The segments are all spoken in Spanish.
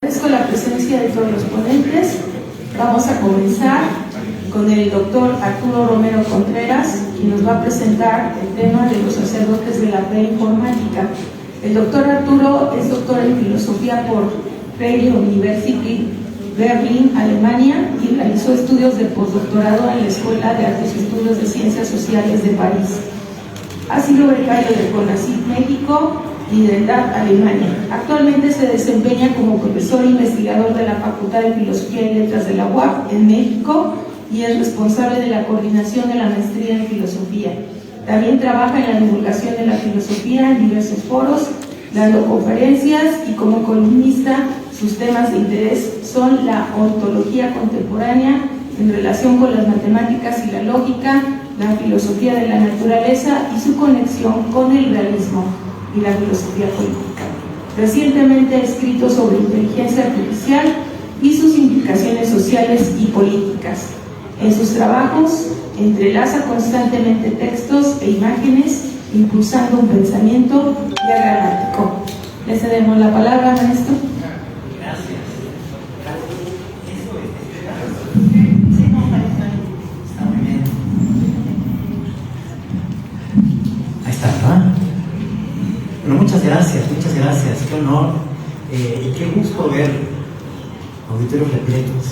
Agradezco la presencia de todos los ponentes. Vamos a comenzar con el doctor Arturo Romero Contreras, quien nos va a presentar el tema de los sacerdotes de la preinformática. El doctor Arturo es doctor en filosofía por Freie University Berlin, Alemania, y realizó estudios de postdoctorado en la Escuela de Altos Estudios de Ciencias Sociales de París. Ha sido becario de CONACYT México y de DAP Alemania. Actualmente se desempeña como profesor investigador de la Facultad de Filosofía y Letras de la UAP en México y es responsable de la coordinación de la maestría en filosofía. También trabaja en la divulgación de la filosofía en diversos foros, dando conferencias, y como columnista sus temas de interés son la ontología contemporánea en relación con las matemáticas y la lógica, la filosofía de la naturaleza y su conexión con el realismo y la filosofía política. Recientemente ha escrito sobre inteligencia artificial y sus implicaciones sociales y políticas. En sus trabajos entrelaza constantemente textos e imágenes, impulsando un pensamiento diagramático. Le cedemos la palabra, maestro. Gracias. Está muy bien. Ahí está, ¿no? Bueno, muchas gracias. Qué honor y qué gusto ver auditorios repletos.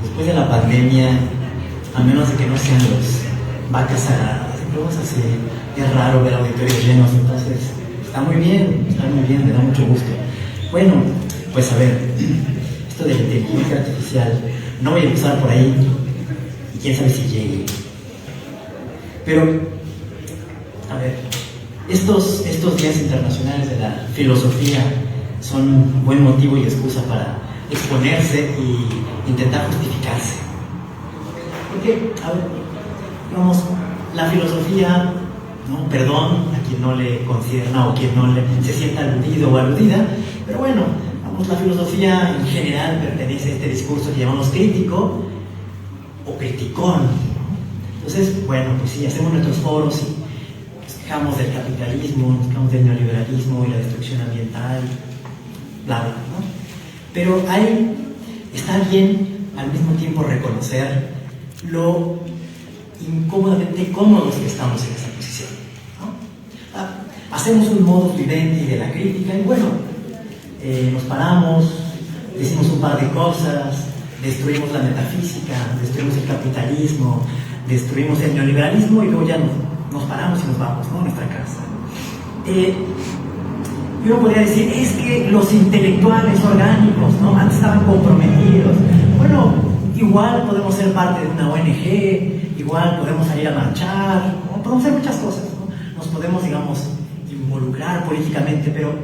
Después de la pandemia, a menos de que no sean los vacas sagradas, es raro ver auditorios llenos, entonces está muy bien, me da mucho gusto. Bueno, pues a ver, esto de la inteligencia artificial, no voy a empezar por ahí, y quién sabe si llegue. Pero, a ver, estos días internacionales de la filosofía son buen motivo y excusa para exponerse y intentar justificarse. Porque, a ver, digamos, la filosofía, ¿no? Perdón a quien no le concierna o quien no se sienta aludido o aludida, pero bueno, vamos, la filosofía en general pertenece a este discurso que llamamos crítico o criticón, ¿no? Entonces, bueno, pues sí, hacemos nuestros foros y nos quejamos del capitalismo, nos quejamos del neoliberalismo y la destrucción ambiental, bla, bla, ¿no? Pero está bien al mismo tiempo reconocer lo incómodamente cómodos que estamos en esa posición, ¿no? Hacemos un modus vivendi de la crítica y bueno, nos paramos, decimos un par de cosas, destruimos la metafísica, destruimos el capitalismo, destruimos el neoliberalismo y luego ya nos paramos y nos vamos, ¿no?, a nuestra casa. Yo podría decir, es que los intelectuales orgánicos, ¿no?, antes estaban comprometidos. Bueno, igual podemos ser parte de una ONG, igual podemos salir a marchar, ¿no? Podemos hacer muchas cosas, ¿no? Nos podemos, digamos, involucrar políticamente, pero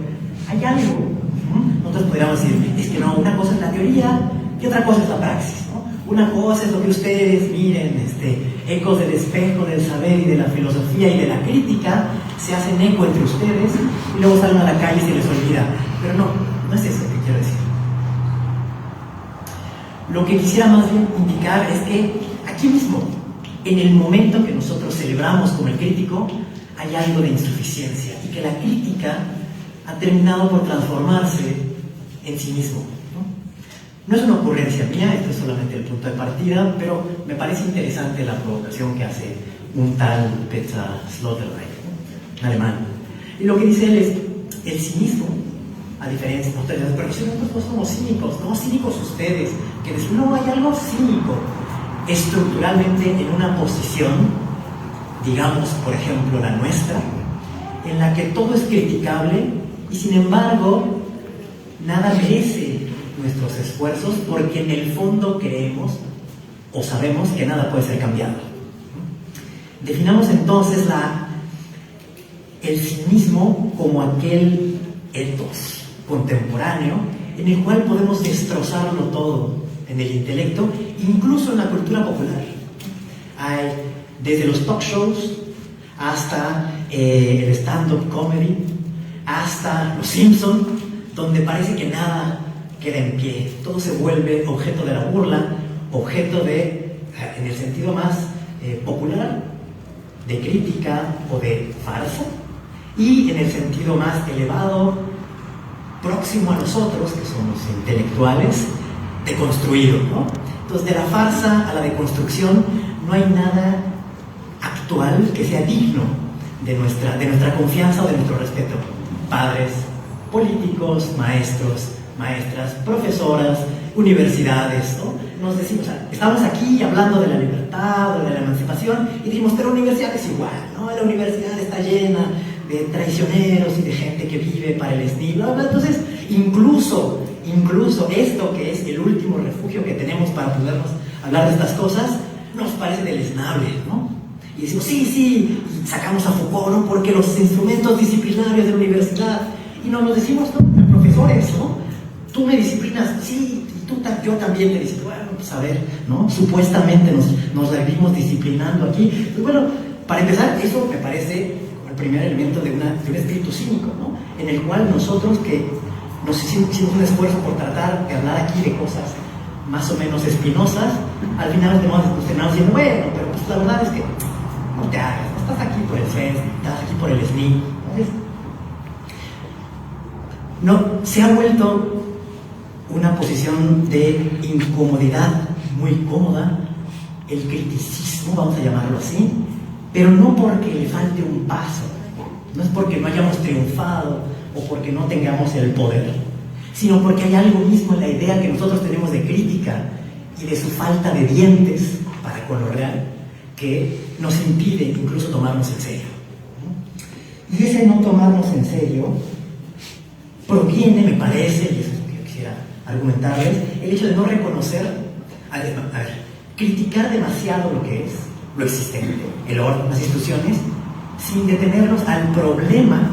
hay algo, ¿no? Nosotros podríamos decir, es que no, una cosa es la teoría y otra cosa es la praxis, ¿no? Una cosa es lo que ustedes miren, ecos del espejo del saber y de la filosofía y de la crítica, se hacen eco entre ustedes y luego salen a la calle y se les olvida. Pero no es eso que quiero decir. Lo que quisiera más bien indicar es que aquí mismo, en el momento que nosotros celebramos como el crítico, hay algo de insuficiencia y que la crítica ha terminado por transformarse en sí mismo, ¿no? No es una ocurrencia mía, esto es solamente el punto de partida, pero me parece interesante la provocación que hace un tal Peter Sloterdijk, ¿no?, un alemán. Y lo que dice él es, el cinismo, a diferencia de ustedes, pero si nosotros somos cínicos, no cínicos ustedes, que dicen, no, hay algo cínico estructuralmente en una posición, digamos, por ejemplo, la nuestra, en la que todo es criticable y sin embargo nada merece nuestros esfuerzos porque en el fondo creemos o sabemos que nada puede ser cambiado. Definamos entonces el cinismo como aquel ethos contemporáneo en el cual podemos destrozarlo todo en el intelecto, incluso en la cultura popular. Hay desde los talk shows hasta el stand-up comedy, hasta los Simpson, donde parece que nada queda en pie, todo se vuelve objeto de la burla, objeto de, en el sentido más popular, de crítica o de farsa, y en el sentido más elevado, próximo a nosotros, que somos intelectuales, deconstruido, ¿no? Entonces, de la farsa a la deconstrucción no hay nada actual que sea digno de nuestra confianza o de nuestro respeto. Padres, políticos, maestros, maestras, profesoras, universidades, ¿no? Nos decimos, o sea, estamos aquí hablando de la libertad o de la emancipación y decimos, pero la universidad es igual, ¿no? La universidad está llena de traicioneros y de gente que vive para el SNI, bla, bla. Entonces, incluso esto que es el último refugio que tenemos para podernos hablar de estas cosas, nos parece deleznable, ¿no? Y decimos, sí, y sacamos a Foucault, ¿no? Porque los instrumentos disciplinarios de la universidad, y nos lo decimos, ¿no? Profesores, ¿no? Tú me disciplinas, sí, y yo también te disciplino. Bueno, pues a ver, ¿no? Supuestamente nos vivimos disciplinando aquí. Pues bueno, para empezar, eso me parece como el primer elemento de un espíritu cínico, ¿no? En el cual nosotros que nos hicimos un esfuerzo por tratar de hablar aquí de cosas más o menos espinosas, al final terminamos diciendo, bueno, pero pues la verdad es que no te hagas, no estás aquí por el CES, estás aquí por el SNI. Entonces, no, se ha vuelto una posición de incomodidad muy cómoda, el criticismo, vamos a llamarlo así, pero no porque le falte un paso, no es porque no hayamos triunfado o porque no tengamos el poder, sino porque hay algo mismo en la idea que nosotros tenemos de crítica y de su falta de dientes para con lo real, que nos impide incluso tomarnos en serio. Y ese no tomarnos en serio proviene, me parece, y eso es lo que yo quisiera argumentarles, el hecho de no reconocer, a ver, criticar demasiado lo que es, lo existente, el orden, las instituciones, sin detenernos al problema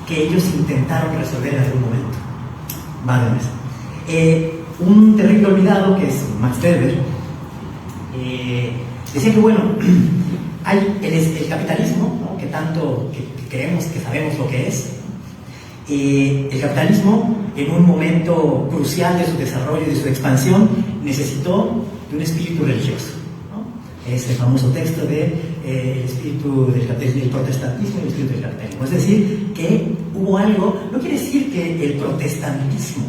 que ellos intentaron resolver en algún momento. Vale, un terrible olvidado, que es Max Weber, decía que, bueno, hay el capitalismo, ¿no? Que tanto que creemos que sabemos lo que es. El capitalismo, en un momento crucial de su desarrollo y de su expansión, necesitó de un espíritu religioso, ¿no? Es el famoso texto de el espíritu del protestantismo y el espíritu del capitalismo. Es decir, que hubo algo, no quiere decir que el protestantismo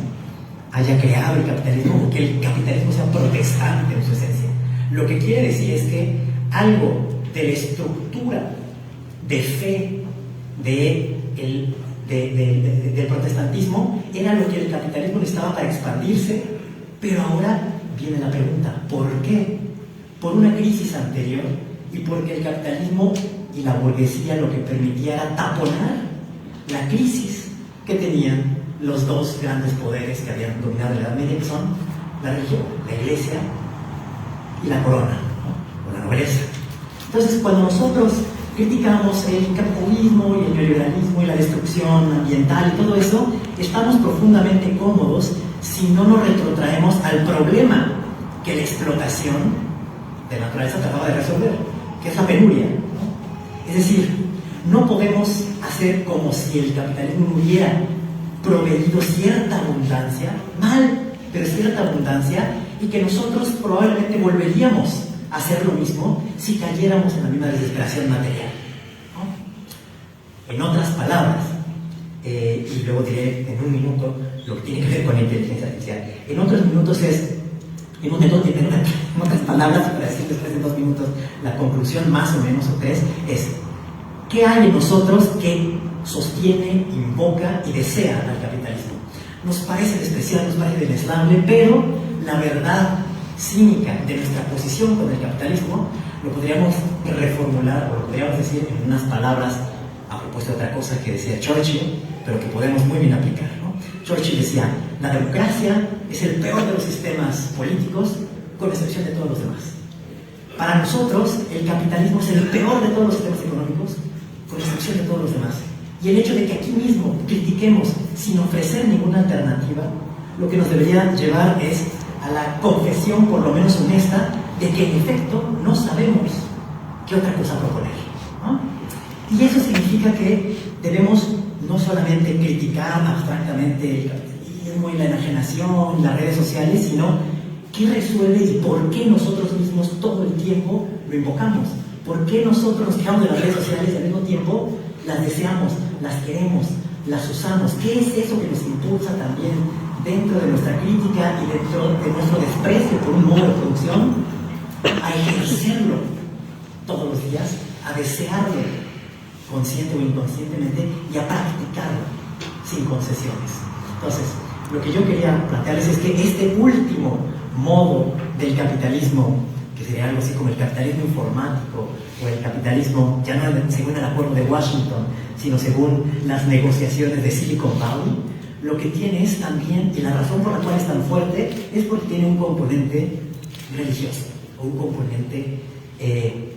haya creado el capitalismo o que el capitalismo sea protestante en su esencia. Lo que quiere decir es que algo de la estructura de fe del protestantismo era lo que el capitalismo necesitaba para expandirse, pero ahora viene la pregunta, ¿por qué? Por una crisis anterior y porque el capitalismo y la burguesía lo que permitía era taponar la crisis que tenían los dos grandes poderes que habían dominado la Edad Media, que son la religión, la iglesia y la corona, ¿no? O la nobleza. Entonces, cuando nosotros criticamos el capitalismo y el neoliberalismo y la destrucción ambiental y todo eso, estamos profundamente cómodos si no nos retrotraemos al problema que la explotación de la naturaleza trataba de resolver, que es la penuria, ¿no? Es decir, no podemos hacer como si el capitalismo no hubiera proveído cierta abundancia, mal, pero cierta abundancia, y que nosotros probablemente volveríamos a hacer lo mismo si cayéramos en la misma desesperación material, ¿no? En otras palabras, y luego diré en un minuto lo que tiene que ver con la inteligencia artificial, en otros minutos es, en otras palabras, para decir después de 2 minutos la conclusión más o menos, o 3, es ¿qué hay en nosotros que sostiene, invoca y desea al capitalismo? Nos parece despreciable, nos parece deleznable, pero la verdad cínica de nuestra posición con el capitalismo lo podríamos reformular, o lo podríamos decir en unas palabras a propósito de otra cosa que decía Churchill, pero que podemos muy bien aplicar, ¿no? Churchill decía, la democracia es el peor de los sistemas políticos, con excepción de todos los demás. Para nosotros, el capitalismo es el peor de todos los sistemas económicos, con excepción de todos los demás. Y el hecho de que aquí mismo critiquemos sin ofrecer ninguna alternativa, lo que nos debería llevar es a la confesión, por lo menos honesta, de que en efecto no sabemos qué otra cosa proponer, ¿no? Y eso significa que debemos no solamente criticar abstractamente el capitalismo y la enajenación y las redes sociales, sino qué resuelve y por qué nosotros mismos todo el tiempo lo invocamos. ¿Por qué nosotros nos quejamos de las redes sociales y al mismo tiempo las deseamos, las queremos, las usamos? ¿Qué es eso que nos impulsa también dentro de nuestra crítica y dentro de nuestro desprecio por un modo de producción a ejercerlo todos los días, a desearlo consciente o inconscientemente y a practicarlo sin concesiones? Entonces, lo que yo quería plantearles es que este último modo del capitalismo, que sería algo así como el capitalismo informático o el capitalismo ya no según el acuerdo de Washington, sino según las negociaciones de Silicon Valley, lo que tiene es también, y la razón por la cual es tan fuerte, es porque tiene un componente religioso o un componente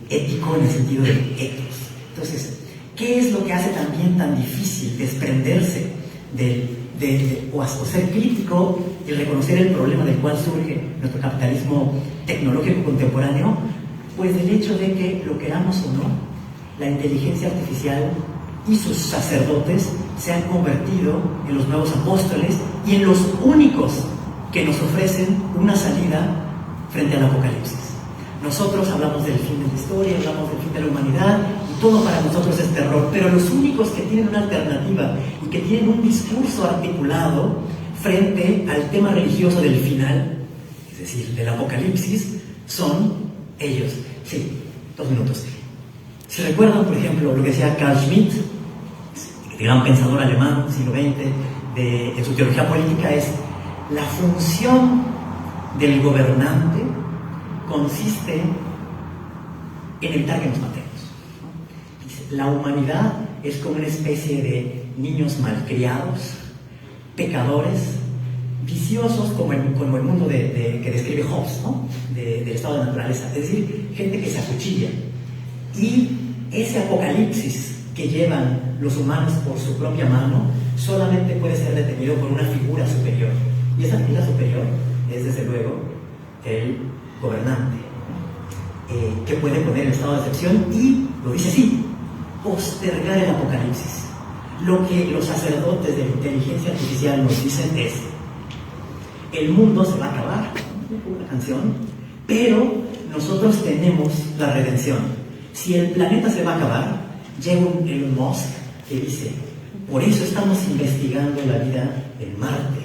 ético en el sentido de ethos. Entonces, ¿qué es lo que hace también tan difícil desprenderse o ser crítico y reconocer el problema del cual surge nuestro capitalismo tecnológico contemporáneo? Pues el hecho de que, lo queramos o no, la inteligencia artificial y sus sacerdotes se han convertido en los nuevos apóstoles y en los únicos que nos ofrecen una salida frente al apocalipsis. Nosotros hablamos del fin de la historia, hablamos del fin de la humanidad, y todo para nosotros es terror, pero los únicos que tienen una alternativa y que tienen un discurso articulado frente al tema religioso del final, es decir, del apocalipsis, son ellos. Sí, 2 minutos. Si recuerdan, por ejemplo, lo que decía Carl Schmitt, gran pensador alemán, siglo XX, en su teología política, es la función del gobernante consiste en evitar que nos matemos. La humanidad es como una especie de niños malcriados, pecadores, viciosos, como el mundo que describe Hobbes, ¿no? Del estado de naturaleza, es decir, gente que se acuchilla. Y ese apocalipsis que llevan los humanos por su propia mano solamente puede ser detenido por una figura superior, y esa figura superior es desde luego el gobernante, que puede poner el estado de excepción y, lo dice así, postergar el apocalipsis. Lo que los sacerdotes de la inteligencia artificial nos dicen es: el mundo se va a acabar, una canción, pero nosotros tenemos la redención. Si el planeta se va a acabar, llega un Elon Musk que dice: por eso estamos investigando la vida en Marte,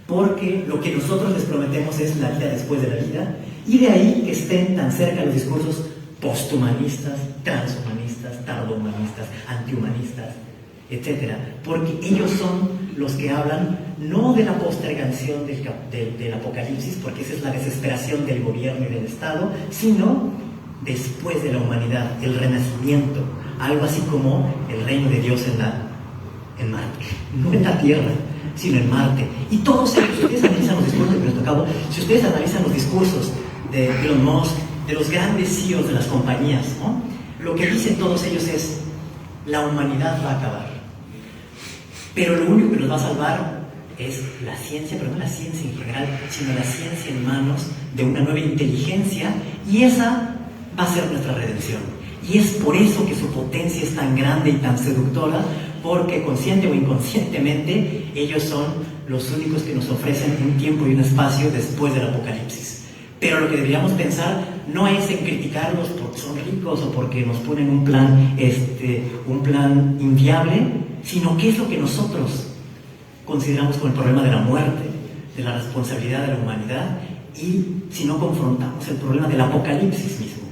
porque lo que nosotros les prometemos es la vida después de la vida, y de ahí que estén tan cerca los discursos posthumanistas, transhumanistas, tardohumanistas, antihumanistas, etc. Porque ellos son los que hablan no de la postergación del apocalipsis, porque esa es la desesperación del gobierno y del Estado, sino después de la humanidad, el renacimiento, algo así como el reino de Dios en Marte, no en la Tierra, sino en Marte. Y todos ellos, si ustedes analizan los discursos, si ustedes analizan los discursos de Elon Musk, de los grandes CEOs de las compañías, ¿no? Lo que dicen todos ellos es: la humanidad va a acabar, pero lo único que nos va a salvar es la ciencia, pero no la ciencia en general, sino la ciencia en manos de una nueva inteligencia, y esa va a ser nuestra redención. Y es por eso que su potencia es tan grande y tan seductora, porque consciente o inconscientemente ellos son los únicos que nos ofrecen un tiempo y un espacio después del apocalipsis. Pero lo que deberíamos pensar no es en criticarlos porque son ricos o porque nos ponen un plan inviable, sino qué es lo que nosotros consideramos como el problema de la muerte, de la responsabilidad de la humanidad, y si no confrontamos el problema del apocalipsis mismo.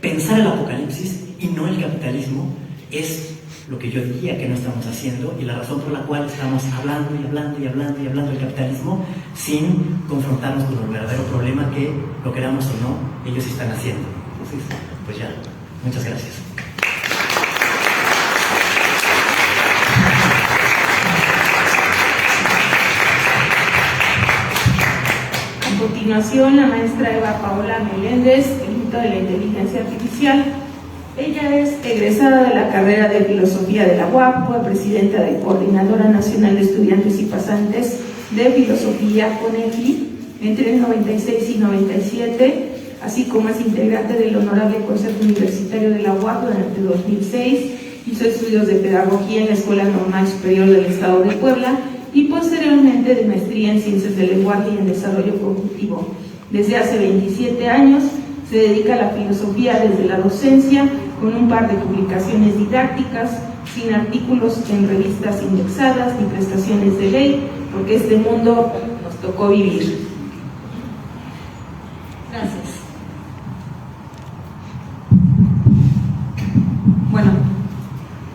Pensar el apocalipsis y no el capitalismo es lo que yo diría que no estamos haciendo, y la razón por la cual estamos hablando y hablando y hablando y hablando del capitalismo sin confrontarnos con el verdadero problema que, lo queramos o no, ellos están haciendo. Entonces, pues ya, muchas gracias. A continuación, la maestra Eva Paola Meléndez, el mito de la inteligencia artificial. Ella es egresada de la carrera de Filosofía de la UAP, fue presidenta de Coordinadora Nacional de Estudiantes y Pasantes de Filosofía, CONEFI, entre el 96 y 97, así como es integrante del Honorable Consejo Universitario de la UAP durante 2006, hizo estudios de Pedagogía en la Escuela Normal Superior del Estado de Puebla y posteriormente de Maestría en Ciencias del Lenguaje y en Desarrollo Cognitivo. Desde hace 27 años se dedica a la filosofía desde la docencia, con un par de publicaciones didácticas, sin artículos en revistas indexadas ni prestaciones de ley, porque este mundo nos tocó vivir. Gracias. Bueno,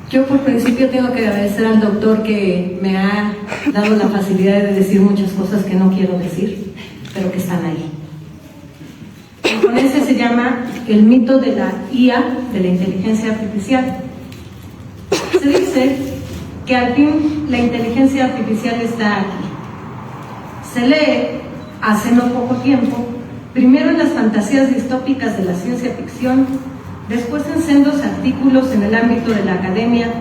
yo por principio tengo que agradecer al doctor que me ha dado la facilidad de decir muchas cosas que no quiero decir, pero que están ahí. La ponencia se llama El mito de la IA, de la inteligencia artificial. Se dice que al fin la inteligencia artificial está aquí. Se lee, hace no poco tiempo, primero en las fantasías distópicas de la ciencia ficción, después en sendos artículos en el ámbito de la academia,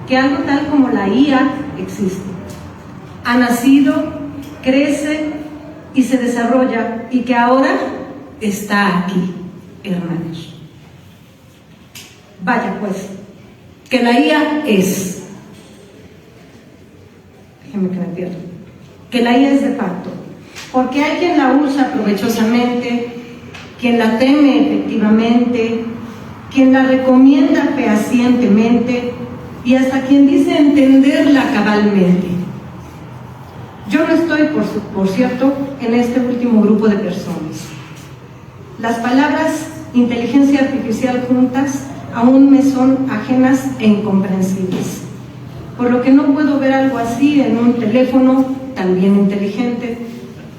que algo tal como la IA existe. Ha nacido, crece y se desarrolla, y que ahora está aquí, hermanos. Vaya pues, que la IA es, déjenme que me pierdo, que la IA es de facto, porque hay quien la usa provechosamente, quien la teme efectivamente, quien la recomienda fehacientemente y hasta quien dice entenderla cabalmente. Yo no estoy, por cierto, en este último grupo de personas. Las palabras inteligencia artificial juntas aún me son ajenas e incomprensibles, por lo que no puedo ver algo así en un teléfono también inteligente,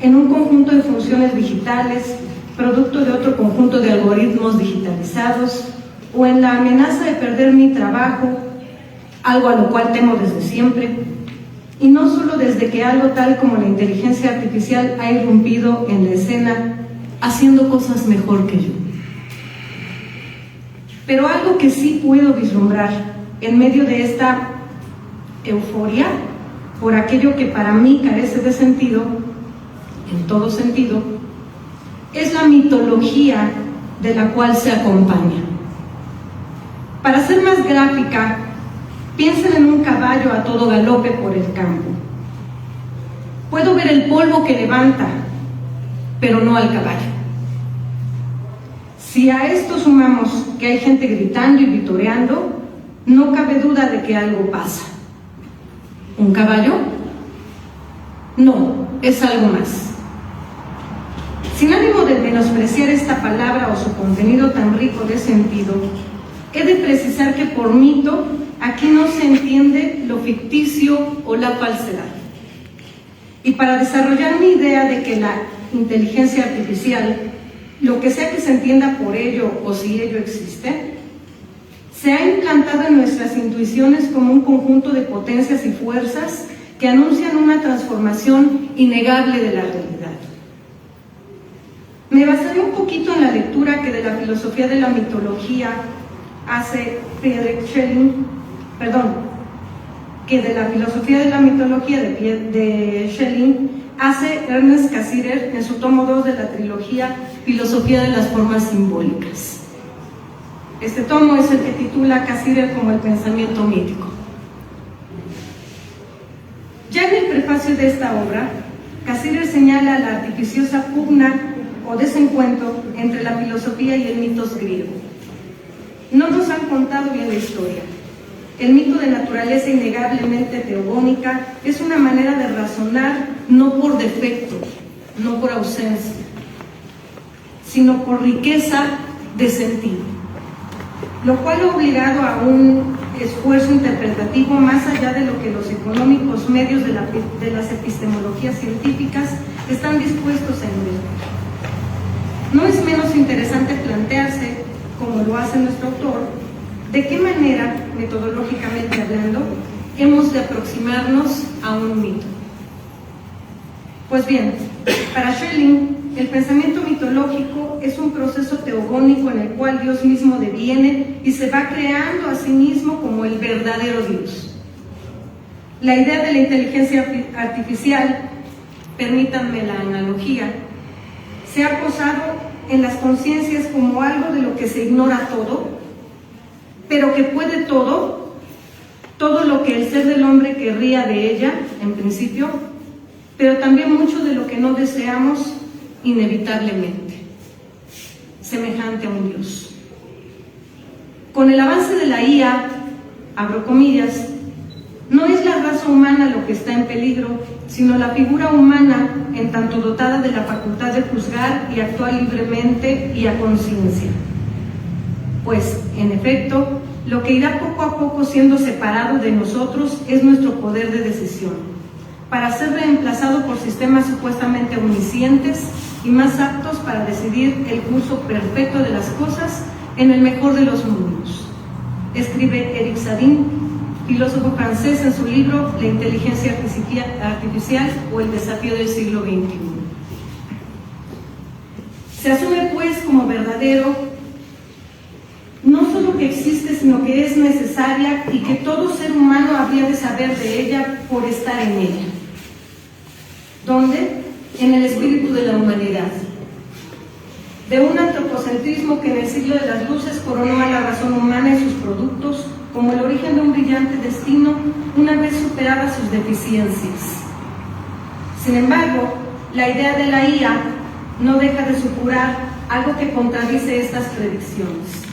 en un conjunto de funciones digitales, producto de otro conjunto de algoritmos digitalizados, o en la amenaza de perder mi trabajo, algo a lo cual temo desde siempre, y no solo desde que algo tal como la inteligencia artificial ha irrumpido en la escena, haciendo cosas mejor que yo. Pero algo que sí puedo vislumbrar en medio de esta euforia por aquello que para mí carece de sentido, en todo sentido, es la mitología de la cual se acompaña. Para ser más gráfica, piensen en un caballo a todo galope por el campo. Puedo ver el polvo que levanta, pero no al caballo. Si a esto sumamos que hay gente gritando y vitoreando, no cabe duda de que algo pasa. ¿Un caballo? No, es algo más. Sin ánimo de menospreciar esta palabra o su contenido tan rico de sentido, he de precisar que por mito aquí no se entiende lo ficticio o la falsedad. Y para desarrollar mi idea de que la inteligencia artificial, lo que sea que se entienda por ello o si ello existe, se ha implantado en nuestras intuiciones como un conjunto de potencias y fuerzas que anuncian una transformación innegable de la realidad. Me basaré un poquito en la lectura que de la filosofía de la mitología hace que de la filosofía de la mitología de Schelling hace Ernest Cassirer en su tomo 2 de la trilogía Filosofía de las Formas Simbólicas. Este tomo es el que titula Cassirer como el pensamiento mítico. Ya en el prefacio de esta obra, Cassirer señala la artificiosa pugna o desencuentro entre la filosofía y el mitos griego. No nos han contado bien la historia. El mito de naturaleza innegablemente teogónica es una manera de razonar no por defecto, no por ausencia, sino por riqueza de sentido, lo cual ha obligado a un esfuerzo interpretativo más allá de lo que los económicos medios de las epistemologías científicas están dispuestos a invertir. No es menos interesante plantearse, como lo hace nuestro autor, de qué manera, metodológicamente hablando, hemos de aproximarnos a un mito. Pues bien, para Schelling, el pensamiento mitológico es un proceso teogónico en el cual Dios mismo deviene y se va creando a sí mismo como el verdadero Dios. La idea de la inteligencia artificial, permítanme la analogía, se ha posado en las conciencias como algo de lo que se ignora todo, pero que puede todo lo que el ser del hombre querría de ella, en principio, pero también mucho de lo que no deseamos inevitablemente, semejante a un Dios. Con el avance de la IA, abro comillas, no es la raza humana lo que está en peligro, sino la figura humana en tanto dotada de la facultad de juzgar y actuar libremente y a conciencia. Pues, en efecto, lo que irá poco a poco siendo separado de nosotros es nuestro poder de decisión, para ser reemplazado por sistemas supuestamente omniscientes y más aptos para decidir el curso perfecto de las cosas en el mejor de los mundos. Escribe Eric Sadin, filósofo francés, en su libro La inteligencia artificial o el desafío del siglo XXI. Se asume pues como verdadero no solo que existe, sino que es necesaria y que todo ser humano habría de saber de ella por estar en ella. ¿Dónde? En el espíritu de la humanidad. De un antropocentrismo que en el siglo de las luces coronó a la razón humana y sus productos como el origen de un brillante destino una vez superaba sus deficiencias. Sin embargo, la idea de la IA no deja de supurar algo que contradice estas predicciones.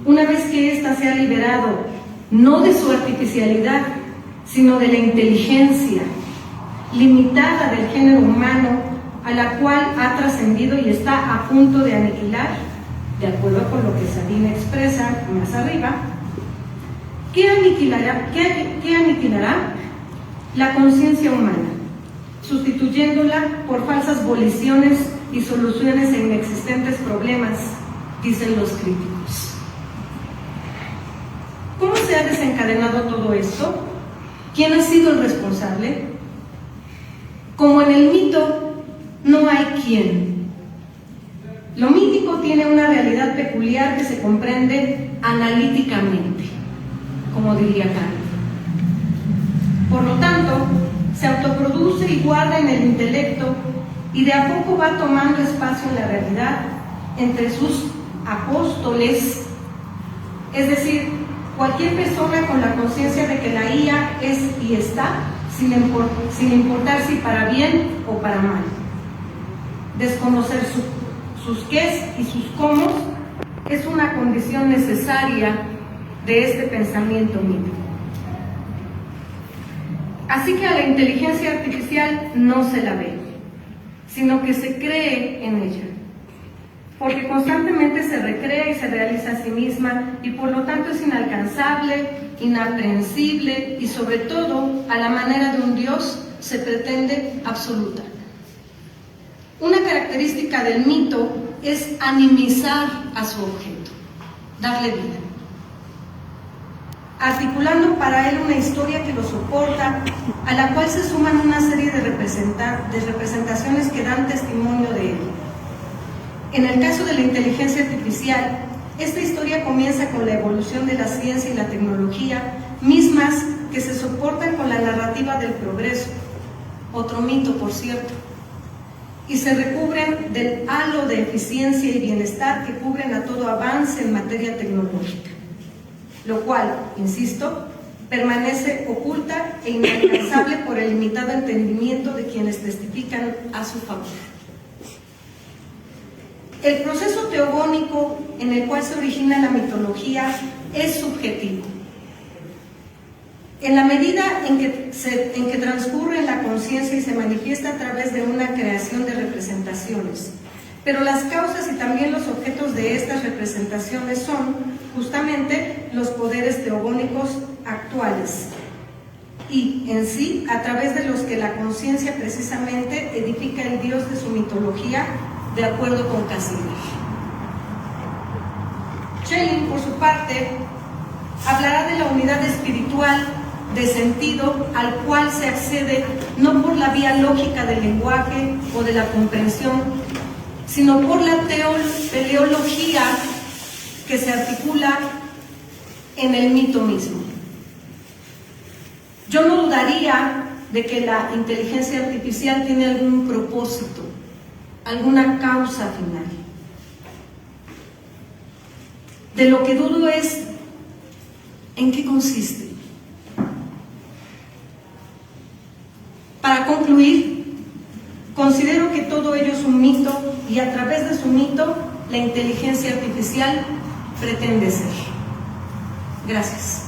Una vez que ésta se ha liberado, no de su artificialidad, sino de la inteligencia limitada del género humano, a la cual ha trascendido y está a punto de aniquilar, de acuerdo con lo que Sadin expresa más arriba, ¿qué aniquilará? La conciencia humana, sustituyéndola por falsas voliciones y soluciones a inexistentes problemas, dicen los críticos. ¿Cómo se ha desencadenado todo esto? ¿Quién ha sido el responsable? Como en el mito, no hay quién. Lo mítico tiene una realidad peculiar que se comprende analíticamente, como diría Kant. Por lo tanto, se autoproduce y guarda en el intelecto y de a poco va tomando espacio en la realidad entre sus apóstoles, es decir, cualquier persona con la conciencia de que la IA es y está, sin importar si para bien o para mal. Desconocer sus qués y sus cómo es una condición necesaria de este pensamiento mítico. Así que a la inteligencia artificial no se la ve, sino que se cree en ella, porque constantemente se recrea y se realiza a sí misma y por lo tanto es inalcanzable, inaprehensible y sobre todo, a la manera de un Dios, se pretende absoluta. Una característica del mito es animizar a su objeto, darle vida, articulando para él una historia que lo soporta, a la cual se suman una serie de representaciones que dan testimonio de él. En el caso de la inteligencia artificial, esta historia comienza con la evolución de la ciencia y la tecnología, mismas que se soportan con la narrativa del progreso, otro mito por cierto, y se recubren del halo de eficiencia y bienestar que cubren a todo avance en materia tecnológica, lo cual, insisto, permanece oculta e inalcanzable por el limitado entendimiento de quienes testifican a su favor. El proceso teogónico en el cual se origina la mitología es subjetivo. En la medida en que transcurre en la conciencia y se manifiesta a través de una creación de representaciones, pero las causas y también los objetos de estas representaciones son justamente los poderes teogónicos actuales y en sí a través de los que la conciencia precisamente edifica el Dios de su mitología de acuerdo con Cassirer. Schelling, por su parte, hablará de la unidad espiritual de sentido al cual se accede no por la vía lógica del lenguaje o de la comprensión, sino por la teleología que se articula en el mito mismo. Yo no dudaría de que la inteligencia artificial tiene algún propósito, alguna causa final. De lo que dudo es en qué consiste. Para concluir, considero que todo ello es un mito y a través de su mito la inteligencia artificial pretende ser. Gracias.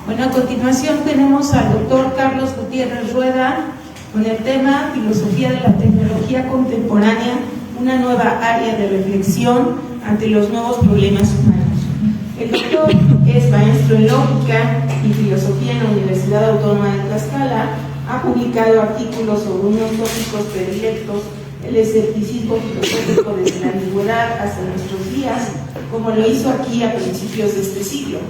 Bueno, a continuación tenemos al doctor Carlos Gutiérrez Rueda con el tema Filosofía de la Tecnología Contemporánea, una nueva área de reflexión ante los nuevos problemas humanos. El doctor es maestro en Lógica y Filosofía en la Universidad Autónoma de Tlaxcala, ha publicado artículos sobre unos tópicos predilectos, el escepticismo filosófico desde la antigüedad hasta nuestros días, como lo hizo aquí a principios de este siglo.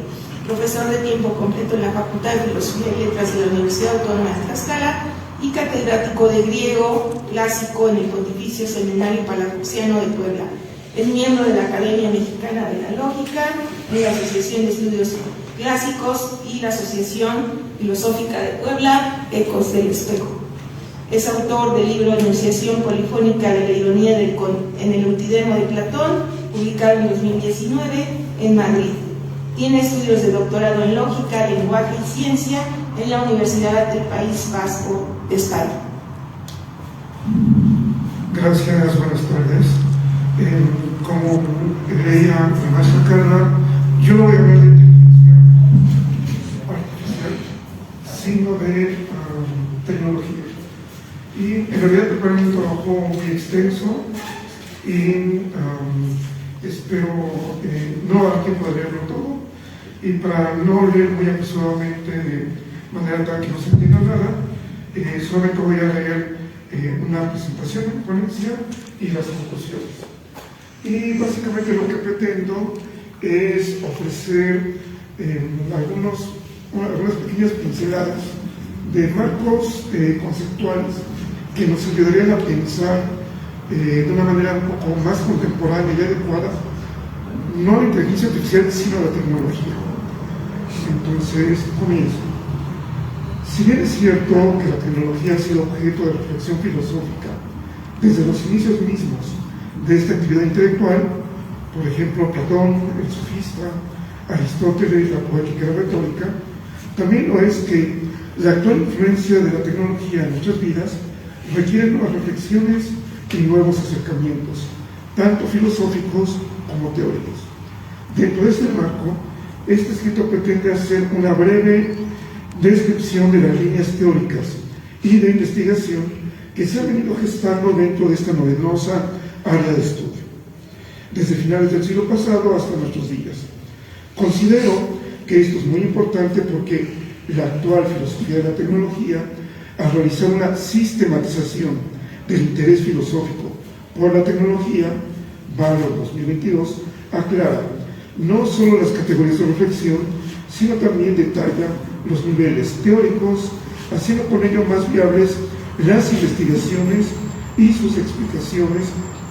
Profesor de tiempo completo en la Facultad de Filosofía y Letras de la Universidad Autónoma de Tlaxcala y catedrático de griego clásico en el Pontificio Seminario Palafoxiano de Puebla. Es miembro de la Academia Mexicana de la Lógica, de la Asociación de Estudios Clásicos y la Asociación Filosófica de Puebla, Ecos del Espejo. Es autor del libro Enunciación Polifónica de la Ironía en el Eutidemo de Platón, publicado en 2019 en Madrid. Tiene estudios de doctorado en Lógica, Lenguaje y Ciencia en la Universidad del País Vasco de España. Gracias, buenas tardes. Como leía la maestra Carla, yo no voy a hablar de inteligencia artificial, sino de tecnología. Y en realidad preparé un trabajo muy extenso y espero no dar tiempo de leerlo todo, y para no leer muy apresuradamente de manera tal que no se entienda nada, solamente voy a leer una presentación en ponencia y las conclusiones. Y básicamente lo que pretendo es ofrecer algunas pequeñas pinceladas de marcos conceptuales que nos ayudarían a pensar de una manera un poco más contemporánea y adecuada, no la inteligencia artificial, sino la tecnología. Entonces, comienzo. Si bien es cierto que la tecnología ha sido objeto de reflexión filosófica desde los inicios mismos de esta actividad intelectual, por ejemplo, Platón, el sofista, Aristóteles, la poética y la retórica, también lo es que la actual influencia de la tecnología en nuestras vidas requiere nuevas reflexiones y nuevos acercamientos, tanto filosóficos como teóricos. Dentro de este marco, este escrito pretende hacer una breve descripción de las líneas teóricas y de investigación que se han venido gestando dentro de esta novedosa área de estudio, desde finales del siglo pasado hasta nuestros días. Considero que esto es muy importante porque la actual filosofía de la tecnología, al realizar una sistematización del interés filosófico por la tecnología, Valor 2022, aclara no solo las categorías de reflexión, sino también detalla los niveles teóricos, haciendo con ello más viables las investigaciones y sus explicaciones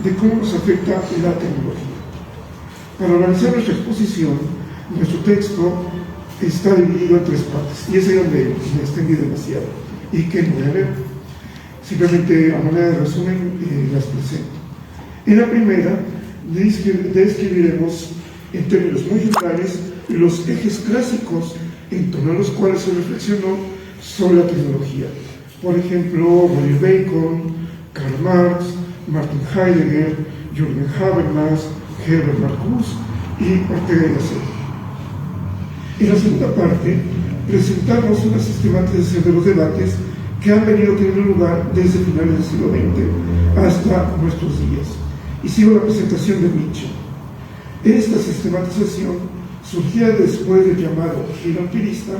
de cómo nos afecta la tecnología. Para organizar nuestra exposición, nuestro texto está dividido en tres partes, y es ahí donde me extendí demasiado y que no voy a leer. Simplemente a manera de resumen las presento. En la primera describiremos en términos muy generales los ejes clásicos en torno a los cuales se reflexionó sobre la tecnología. Por ejemplo, Roger Bacon, Karl Marx, Martin Heidegger, Jürgen Habermas, Herbert Marcuse y Ortega y Gasset. En la segunda parte presentamos una sistematización de los debates que han venido teniendo lugar desde finales del siglo XX hasta nuestros días. Y sigo la presentación de Nietzsche. Esta sistematización surgía después del llamado giro empirista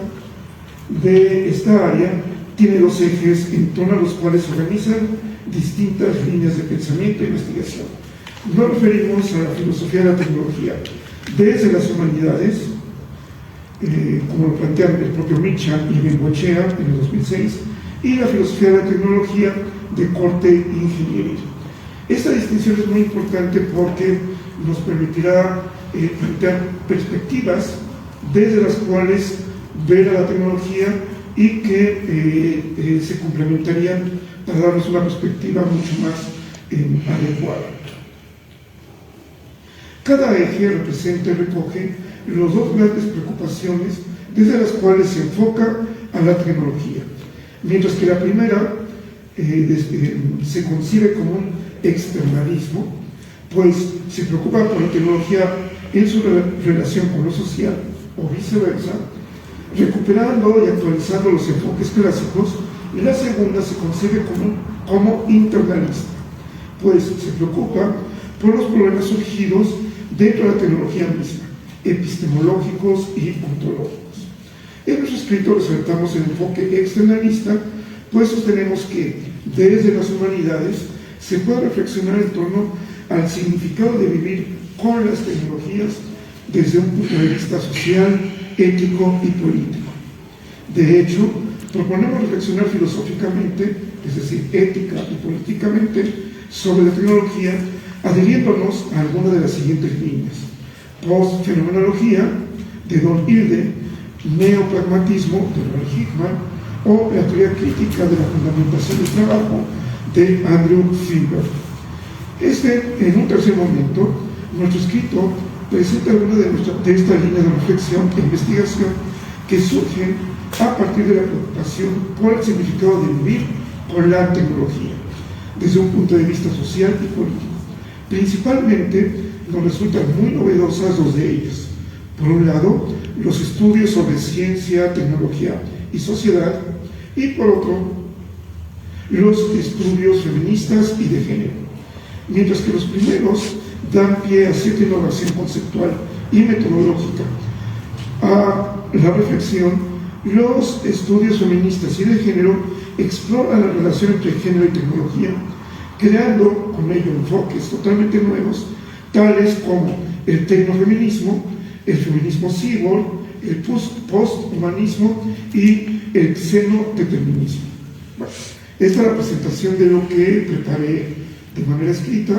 de esta área. Tiene dos ejes en torno a los cuales se organizan distintas líneas de pensamiento e investigación. Nos referimos a la filosofía de la tecnología desde las humanidades, como lo plantean el propio Nietzsche y Bengoechea en el 2006, y la filosofía de la tecnología de corte ingenieril. Esta distinción es muy importante porque nos permitirá plantear perspectivas desde las cuales ver a la tecnología y que se complementarían para darnos una perspectiva mucho más adecuada. Cada eje representa y recoge las dos grandes preocupaciones desde las cuales se enfoca a la tecnología, mientras que la primera se concibe como un externalismo, pues se preocupa por la tecnología en su relación con lo social o viceversa, recuperando y actualizando los enfoques clásicos. Y la segunda se concibe como internalista, pues se preocupa por los problemas surgidos dentro de la tecnología misma, epistemológicos y ontológicos. En nuestro escrito resaltamos el enfoque externalista, pues sostenemos que desde las humanidades se puede reflexionar en torno al significado de vivir con las tecnologías desde un punto de vista social, ético y político. De hecho, proponemos reflexionar filosóficamente, es decir, ética y políticamente, sobre la tecnología, adhiriéndonos a alguna de las siguientes líneas: post-fenomenología, de Don Hilde; neopragmatismo, de Ronald Hickman; o la teoría crítica de la fundamentación del trabajo, de Andrew Filbert. En un tercer momento, nuestro escrito presenta algunas de estas líneas de reflexión e investigación que surgen a partir de la preocupación por el significado de vivir con la tecnología, desde un punto de vista social y político. Principalmente nos resultan muy novedosas dos de ellas. Por un lado, los estudios sobre ciencia, tecnología y sociedad, y por otro, los estudios feministas y de género. Mientras que los primeros dan pie a cierta innovación conceptual y metodológica a la reflexión, los estudios feministas y de género exploran la relación entre género y tecnología, creando con ello enfoques totalmente nuevos, tales como el tecnofeminismo, el feminismo cyborg, el posthumanismo y el xenodeterminismo. Bueno, esta es la presentación de lo que preparé de manera escrita,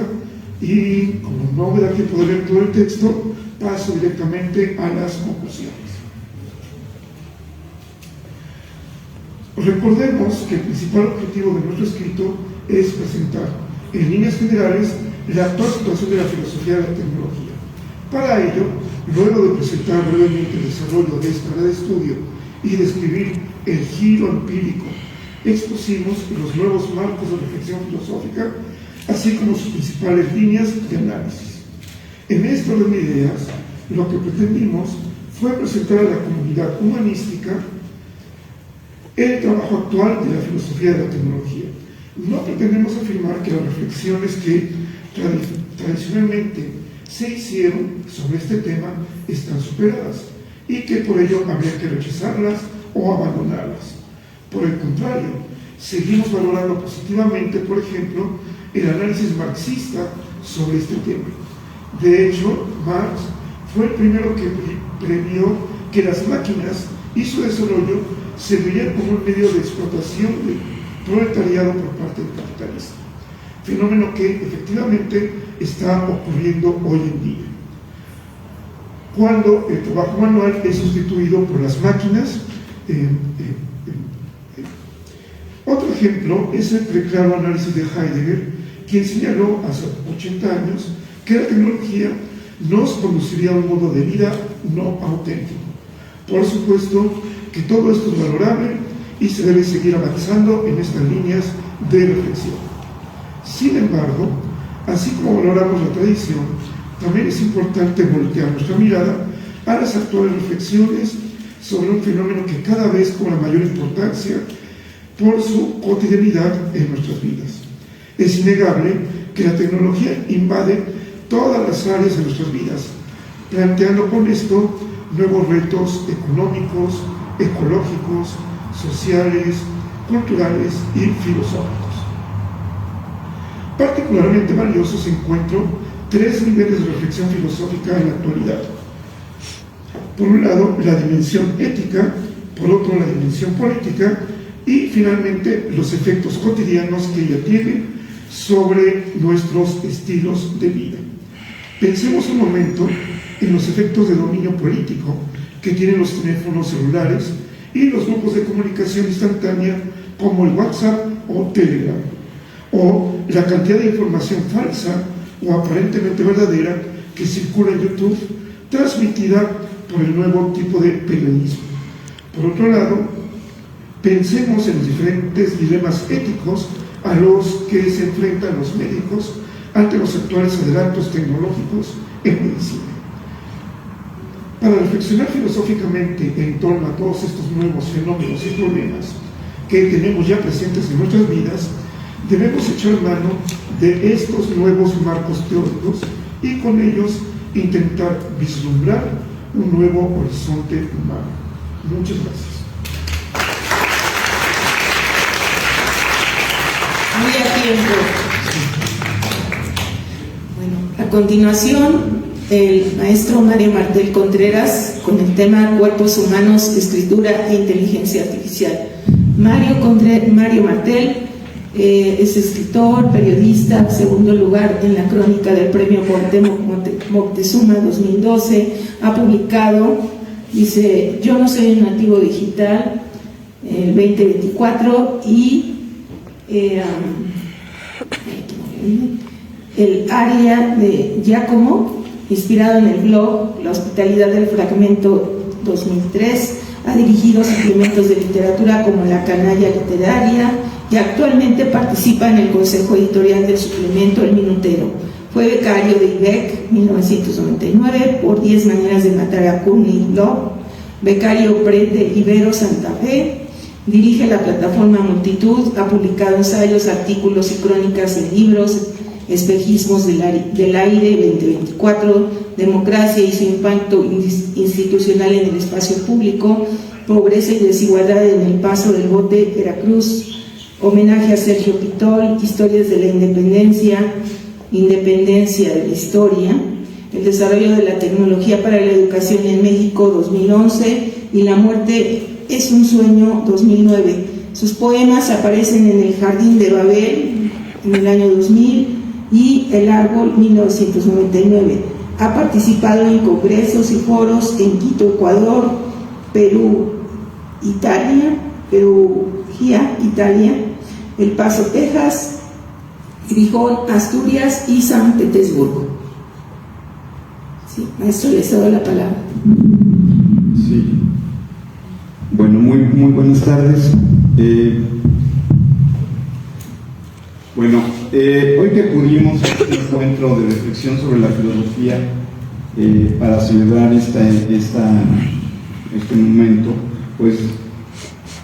y como no me da tiempo de leer todo el texto, paso directamente a las conclusiones. Recordemos que el principal objetivo de nuestro escrito es presentar, en líneas generales, la actual situación de la filosofía de la tecnología. Para ello, luego de presentar brevemente el desarrollo de esta área de estudio y describir el giro empírico, expusimos los nuevos marcos de reflexión filosófica, así como sus principales líneas de análisis. En este orden de ideas, lo que pretendimos fue presentar a la comunidad humanística el trabajo actual de la filosofía de la tecnología. No pretendemos afirmar que las reflexiones que tradicionalmente se hicieron sobre este tema están superadas y que por ello habría que rechazarlas o abandonarlas. Por el contrario, seguimos valorando positivamente, por ejemplo, el análisis marxista sobre este tema. De hecho, Marx fue el primero que previó que las máquinas y su desarrollo servirían como un medio de explotación del proletariado por parte del capitalismo, fenómeno que efectivamente está ocurriendo hoy en día, cuando el trabajo manual es sustituido por las máquinas. Otro ejemplo es el preclaro análisis de Heidegger, quien señaló hace 80 años que la tecnología nos conduciría a un modo de vida no auténtico. Por supuesto que todo esto es valorable y se debe seguir avanzando en estas líneas de reflexión. Sin embargo, así como valoramos la tradición, también es importante voltear nuestra mirada a las actuales reflexiones sobre un fenómeno que cada vez cobra mayor importancia por su cotidianidad en nuestras vidas. Es innegable que la tecnología invade todas las áreas de nuestras vidas, planteando con esto nuevos retos económicos, ecológicos, sociales, culturales y filosóficos. Particularmente valiosos encuentro tres niveles de reflexión filosófica en la actualidad. Por un lado, la dimensión ética; por otro, la dimensión política; y finalmente, los efectos cotidianos que ella tiene sobre nuestros estilos de vida. Pensemos un momento en los efectos de dominio político que tienen los teléfonos celulares y los grupos de comunicación instantánea como el WhatsApp o Telegram, o la cantidad de información falsa o aparentemente verdadera que circula en YouTube, transmitida por el nuevo tipo de periodismo. Por otro lado, pensemos en los diferentes dilemas éticos a los que se enfrentan los médicos ante los actuales adelantos tecnológicos en medicina. Para reflexionar filosóficamente en torno a todos estos nuevos fenómenos y problemas que tenemos ya presentes en nuestras vidas, debemos echar mano de estos nuevos marcos teóricos y con ellos intentar vislumbrar un nuevo horizonte humano. Muchas gracias. Muy a tiempo. Bueno, a continuación, el maestro Mario Martel Contreras con el tema Cuerpos Humanos, Escritura e Inteligencia Artificial. Mario Martel es escritor, periodista, segundo lugar en la crónica del Premio Moctezuma 2012, ha publicado, dice, Yo no soy un nativo digital, el 2024, y el área de Giacomo, inspirado en el blog La Hospitalidad del Fragmento 2003, ha dirigido suplementos de literatura como La Canalla Literaria y actualmente participa en el consejo editorial del suplemento El Minutero. Fue becario de IBEC 1999 por 10 maneras de matar a Courtney Love, becario PRED de Ibero Santa Fe, dirige la plataforma Multitud, ha publicado ensayos, artículos y crónicas en libros, Espejismos del Aire 2024, Democracia y su impacto institucional en el espacio público, Pobreza y desigualdad en el Paso del Bote, Veracruz, Homenaje a Sergio Pitol, Historias de la Independencia, Independencia de la Historia, El desarrollo de la tecnología para la educación en México 2011 y La muerte es un sueño 2009. Sus poemas aparecen en El Jardín de Babel en el año 2000 y El Árbol 1999. Ha participado en congresos y foros en Quito, Ecuador, Perú, Italia, El Paso, Texas, Gijón, Asturias y San Petersburgo. Sí, maestro, le cedo la palabra. Sí. Bueno, muy buenas tardes. Hoy que acudimos a este encuentro de reflexión sobre la filosofía para celebrar este momento, pues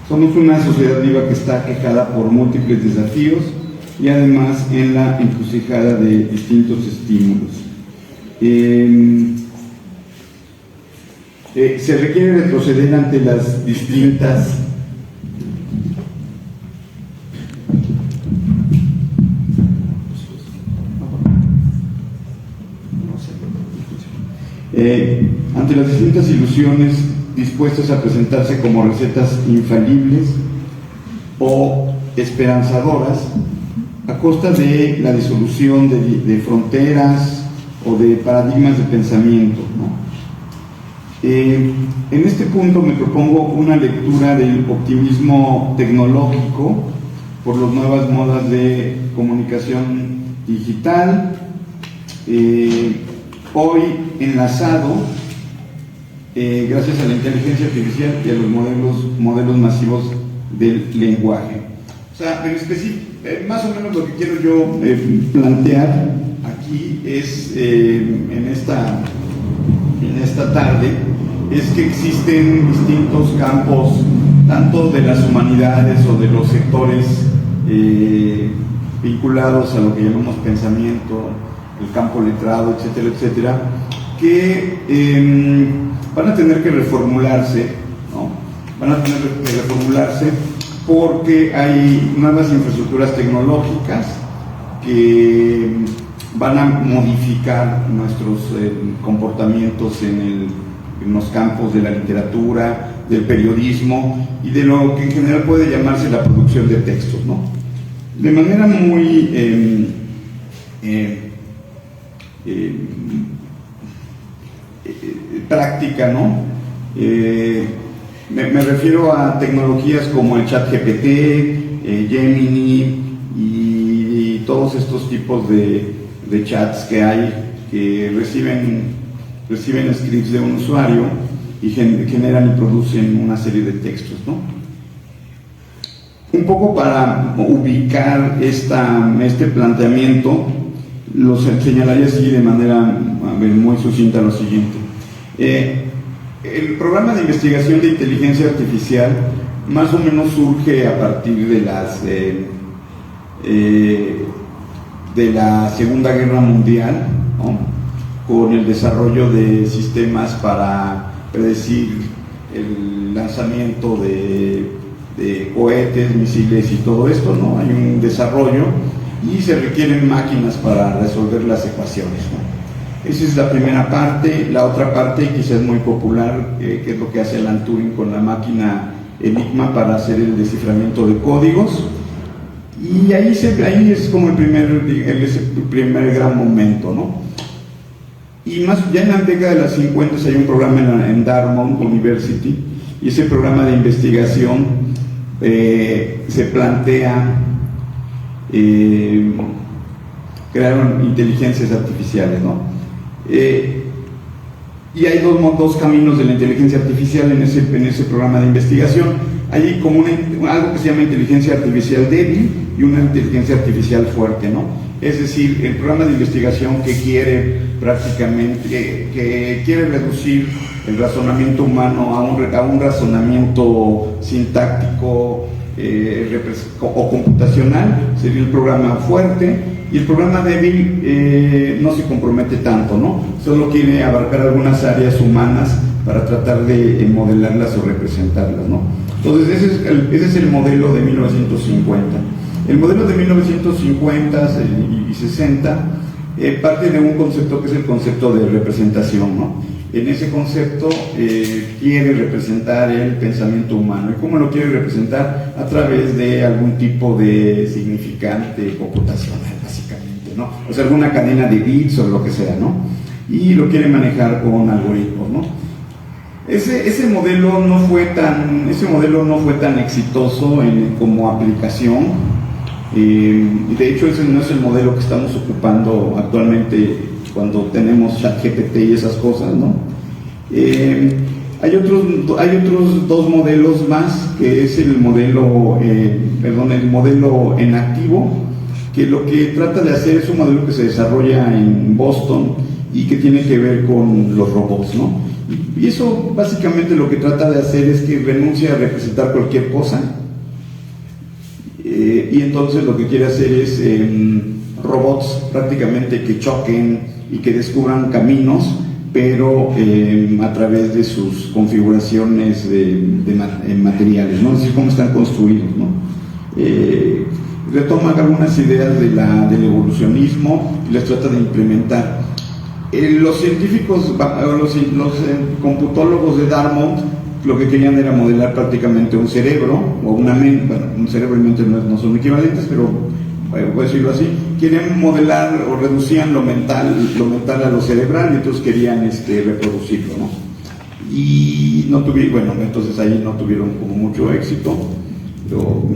somos una sociedad viva que está aquejada por múltiples desafíos y además en la encrucijada de distintos estímulos. Se requiere retroceder ante las distintas ilusiones dispuestas a presentarse como recetas infalibles o esperanzadoras a costa de la disolución de fronteras o de paradigmas de pensamiento, ¿no? En este punto me propongo una lectura del optimismo tecnológico por las nuevas modas de comunicación digital, hoy enlazado gracias a la inteligencia artificial y a los modelos masivos del lenguaje. O sea, en específico, más o menos lo que quiero yo plantear aquí es, en esta tarde, es que existen distintos campos, tanto de las humanidades o de los sectores vinculados a lo que llamamos pensamiento, el campo letrado, etcétera, etcétera, que van a tener que reformularse, ¿no? Van a tener que reformularse porque hay nuevas infraestructuras tecnológicas que van a modificar nuestros comportamientos en los campos de la literatura, del periodismo y de lo que en general puede llamarse la producción de textos, ¿no? De manera muy práctica, ¿no? Me refiero a tecnologías como el ChatGPT, Gemini y todos estos tipos de chats que hay que reciben scripts de un usuario y generan y producen una serie de textos, ¿no? Un poco para ubicar este planteamiento, los señalaría así de manera muy sucinta lo siguiente. El programa de investigación de inteligencia artificial más o menos surge a partir de la Segunda Guerra Mundial, ¿no? Con el desarrollo de sistemas para predecir el lanzamiento de cohetes, misiles y todo esto, ¿no? Hay un desarrollo y se requieren máquinas para resolver las ecuaciones, ¿no? Esa es la primera parte. La otra parte, quizás muy popular, que es lo que hace Alan Turing con la máquina Enigma para hacer el desciframiento de códigos, y ahí es como el primer gran momento, ¿no? Y más ya en la década de las 50 hay un programa en Dartmouth University, y ese programa de investigación se plantea crear inteligencias artificiales, ¿no? Y hay dos caminos de la inteligencia artificial en ese programa de investigación. Hay como algo que se llama inteligencia artificial débil y una inteligencia artificial fuerte, ¿no? Es decir, el programa de investigación que quiere reducir el razonamiento humano a un razonamiento sintáctico o computacional sería el programa fuerte, y el programa débil no se compromete tanto, ¿no? Solo quiere abarcar algunas áreas humanas para tratar de modelarlas o representarlas, ¿no? Entonces ese es el modelo de 1950. El modelo de 1950 y 60 parte de un concepto que es el concepto de representación, ¿no? En ese concepto quiere representar el pensamiento humano. ¿Y cómo lo quiere representar? A través de algún tipo de significante computacional, básicamente, ¿no? O sea, alguna cadena de bits o lo que sea, ¿no? Y lo quiere manejar con algoritmos, ¿no? Ese modelo no fue tan exitoso como aplicación. De hecho, ese no es el modelo que estamos ocupando actualmente cuando tenemos ChatGPT y esas cosas, ¿no? Hay otros dos modelos más, que es el modelo en activo, que lo que trata de hacer es un modelo que se desarrolla en Boston y que tiene que ver con los robots, ¿no? Y eso básicamente lo que trata de hacer es que renuncia a representar cualquier cosa, y entonces lo que quiere hacer es robots prácticamente que choquen y que descubran caminos, pero a través de sus configuraciones materiales, ¿no? Es decir, cómo están construidos, ¿no? Retoma algunas ideas del evolucionismo y las trata de implementar. Los científicos, los computólogos de Dartmouth, lo que querían era modelar prácticamente un cerebro o una mente. Bueno, un cerebro y mente no son equivalentes, pero voy a decirlo así. Querían modelar o reducían lo mental a lo cerebral, y entonces querían reproducirlo, ¿no? Y entonces ahí no tuvieron como mucho éxito.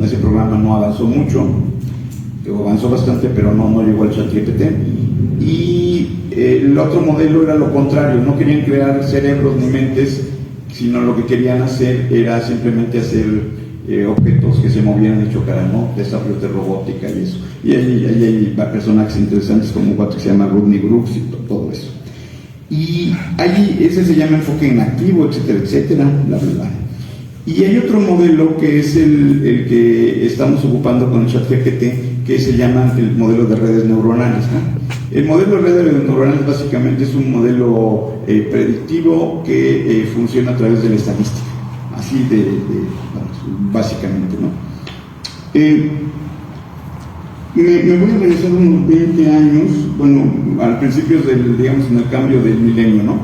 Ese programa no avanzó mucho, avanzó bastante, pero no llegó al ChatGPT. Y el otro modelo era lo contrario, no querían crear cerebros ni mentes, sino lo que querían hacer era simplemente hacer objetos que se movieran y chocaran, ¿no? Desarrollos de robótica y eso. Y ahí hay personajes interesantes como un cuate que se llama Rodney Brooks y todo eso. Y ahí ese se llama enfoque en activo, etcétera, etcétera, bla, bla, bla. Y hay otro modelo que es el que estamos ocupando con el ChatGPT, que se llama el modelo de redes neuronales, ¿no? El modelo de redes neuronales básicamente es un modelo predictivo que funciona a través de la estadística, así básicamente, ¿no? Me voy a regresar unos 20 años, al principio en el cambio del milenio, ¿no?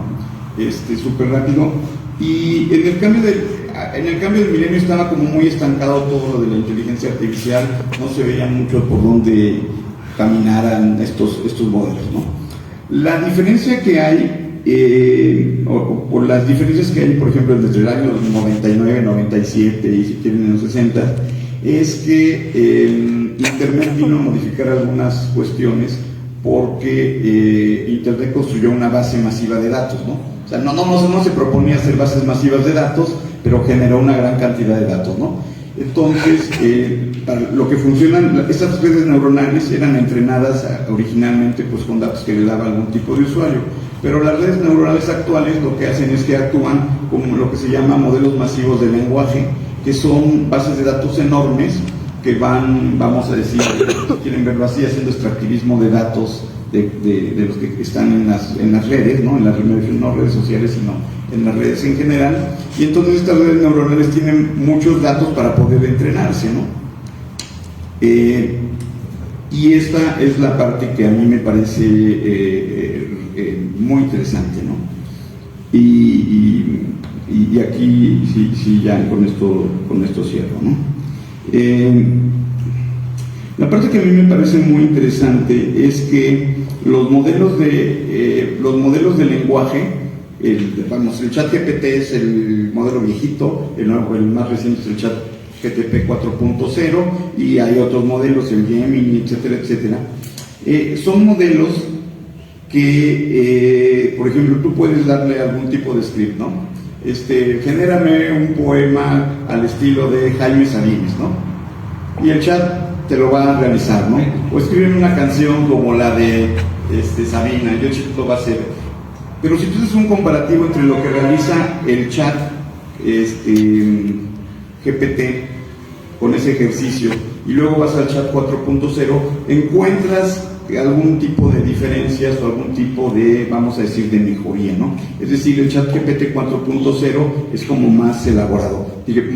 Súper rápido. Y en el cambio del milenio estaba como muy estancado todo lo de la inteligencia artificial, no se veía mucho por dónde caminaran estos modelos, ¿no? La diferencia que hay, o las diferencias que hay, por ejemplo, desde el año 99, 97 y si quieren en los 60, es que Internet vino a modificar algunas cuestiones porque Internet construyó una base masiva de datos, ¿no? O sea, no se proponía hacer bases masivas de datos, pero generó una gran cantidad de datos, ¿no? Entonces, para lo que funcionan, estas redes neuronales eran entrenadas originalmente pues, con datos que le daba algún tipo de usuario, pero las redes neuronales actuales lo que hacen es que actúan como lo que se llama modelos masivos de lenguaje, que son bases de datos enormes que van, vamos a decir, si quieren verlo así, haciendo extractivismo de datos de los que están en las redes, ¿no? En las no redes sociales, sino en las redes en general, y entonces estas redes neuronales tienen muchos datos para poder entrenarse, ¿no? Y esta es la parte que a mí me parece muy interesante, ¿no? Y aquí sí ya con esto cierro, ¿no? La parte que a mí me parece muy interesante es que los modelos de lenguaje, el ChatGPT es el modelo viejito, el más reciente es el ChatGPT 4.0 y hay otros modelos, el Gemini, etcétera, etcétera. Son modelos que, por ejemplo, tú puedes darle algún tipo de script, ¿no? Genérame un poema al estilo de Jaime Sabines, ¿no? Y el chat te lo va a realizar, ¿no? O escriben una canción como la de Sabina, y el chat lo va a hacer. Pero si tú haces un comparativo entre lo que realiza el chat GPT con ese ejercicio y luego vas al chat 4.0, encuentras algún tipo de diferencias o algún tipo de, vamos a decir, de mejoría, ¿no? Es decir, el chat GPT 4.0 es como más elaborado.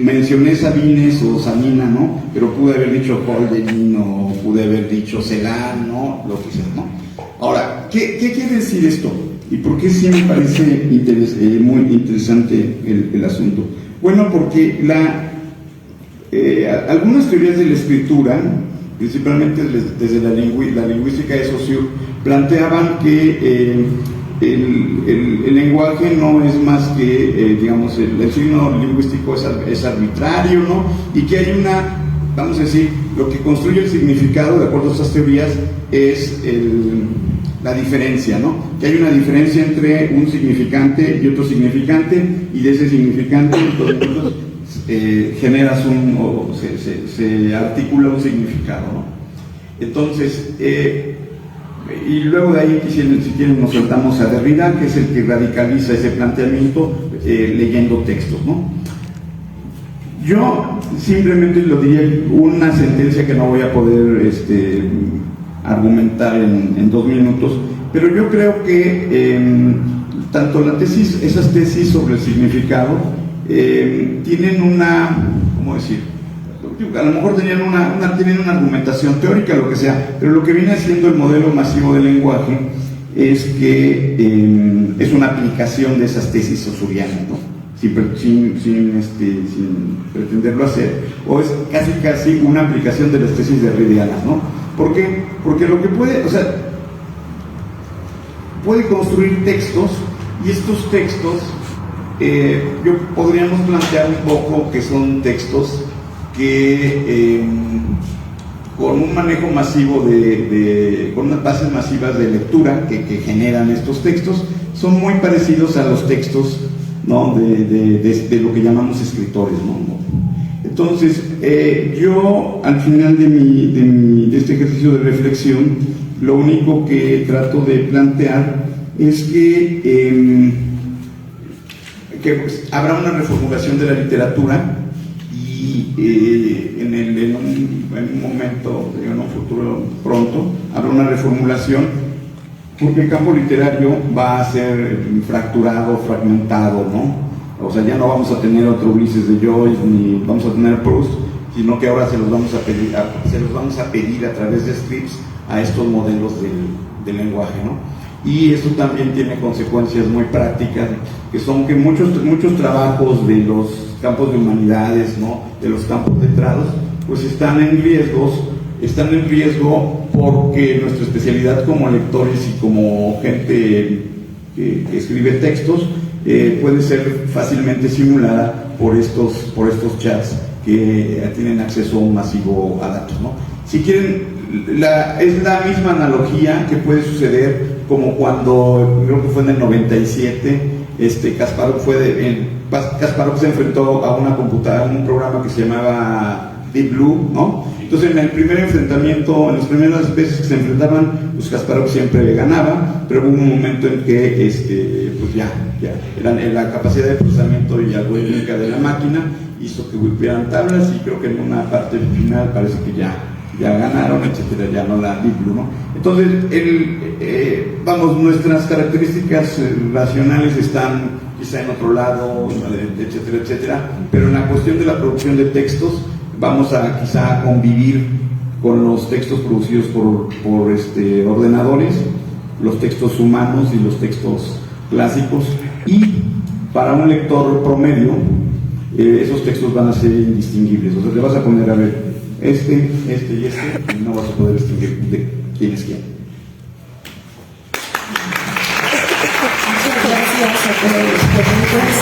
Mencioné Sabines o Sabina, ¿no? Pero pude haber dicho Holderlin o pude haber dicho Celan, ¿no? Lo que sea, ¿no? Ahora, ¿qué quiere decir esto? ¿Y por qué sí me parece muy interesante el asunto? Bueno, porque algunas teorías de la escritura, principalmente desde la lingüística de Saussure, planteaban que el lenguaje no es más que, digamos, el signo lingüístico es arbitrario, ¿no? Y que hay vamos a decir, lo que construye el significado, de acuerdo a estas teorías, es la diferencia, ¿no? Que hay una diferencia entre un significante y otro significante, y de ese significante, entonces, generas se articula un significado, ¿no? Entonces, y luego de ahí, si quieren, nos saltamos a Derrida, que es el que radicaliza ese planteamiento leyendo textos, ¿no? Yo simplemente lo diría una sentencia que no voy a poder argumentar en 2 minutos, pero yo creo que tanto esas tesis sobre el significado tienen ¿cómo decir? A lo mejor tienen una argumentación teórica, lo que sea, pero lo que viene haciendo el modelo masivo del lenguaje es que es una aplicación de esas tesis saussurianas, ¿no? Sin pretenderlo hacer, o es casi una aplicación de las tesis derridianas, ¿no? ¿Por qué? Porque lo que puede construir textos, y estos textos podríamos plantear un poco que son textos que con un manejo masivo con unas bases masivas de lectura que generan estos textos, son muy parecidos a los textos, ¿no? de lo que llamamos escritores, ¿no? Entonces, yo al final de este ejercicio de reflexión, lo único que trato de plantear es que pues, habrá una reformulación de la literatura y en un momento, en un futuro pronto, habrá una reformulación, porque el campo literario va a ser fracturado, fragmentado, ¿no? O sea, ya no vamos a tener otro Ulises de Joyce, ni vamos a tener Proust, sino que ahora se los vamos a pedir a través de scripts a estos modelos del lenguaje, ¿no? Y esto también tiene consecuencias muy prácticas, que son que muchos trabajos de los campos de humanidades, ¿no? De los campos letrados, pues están en riesgo porque nuestra especialidad como lectores y como gente que escribe textos puede ser fácilmente simulada por estos chats que tienen acceso masivo a datos, ¿no? Si quieren, es la misma analogía que puede suceder como cuando, creo que fue en el 97, Kasparov Kasparov se enfrentó a una computadora, a un programa que se llamaba Deep Blue, ¿no? Entonces en el primer enfrentamiento, en las primeras veces que se enfrentaban, pues Kasparov siempre ganaba, pero hubo un momento en que pues ya la capacidad de procesamiento y algorítmica de la máquina hizo que golpearan tablas, y creo que en una parte final parece que ya ganaron, etcétera, ya no la Deep Blue, ¿no? Entonces, nuestras características racionales están quizá en otro lado, etcétera, etcétera, pero en la cuestión de la producción de textos vamos a quizá convivir con los textos producidos por ordenadores, los textos humanos y los textos clásicos, y para un lector promedio esos textos van a ser indistinguibles. O sea, te vas a poner a ver este y no vas a poder distinguir de quién es quién. Muchas gracias a todos los ponentes.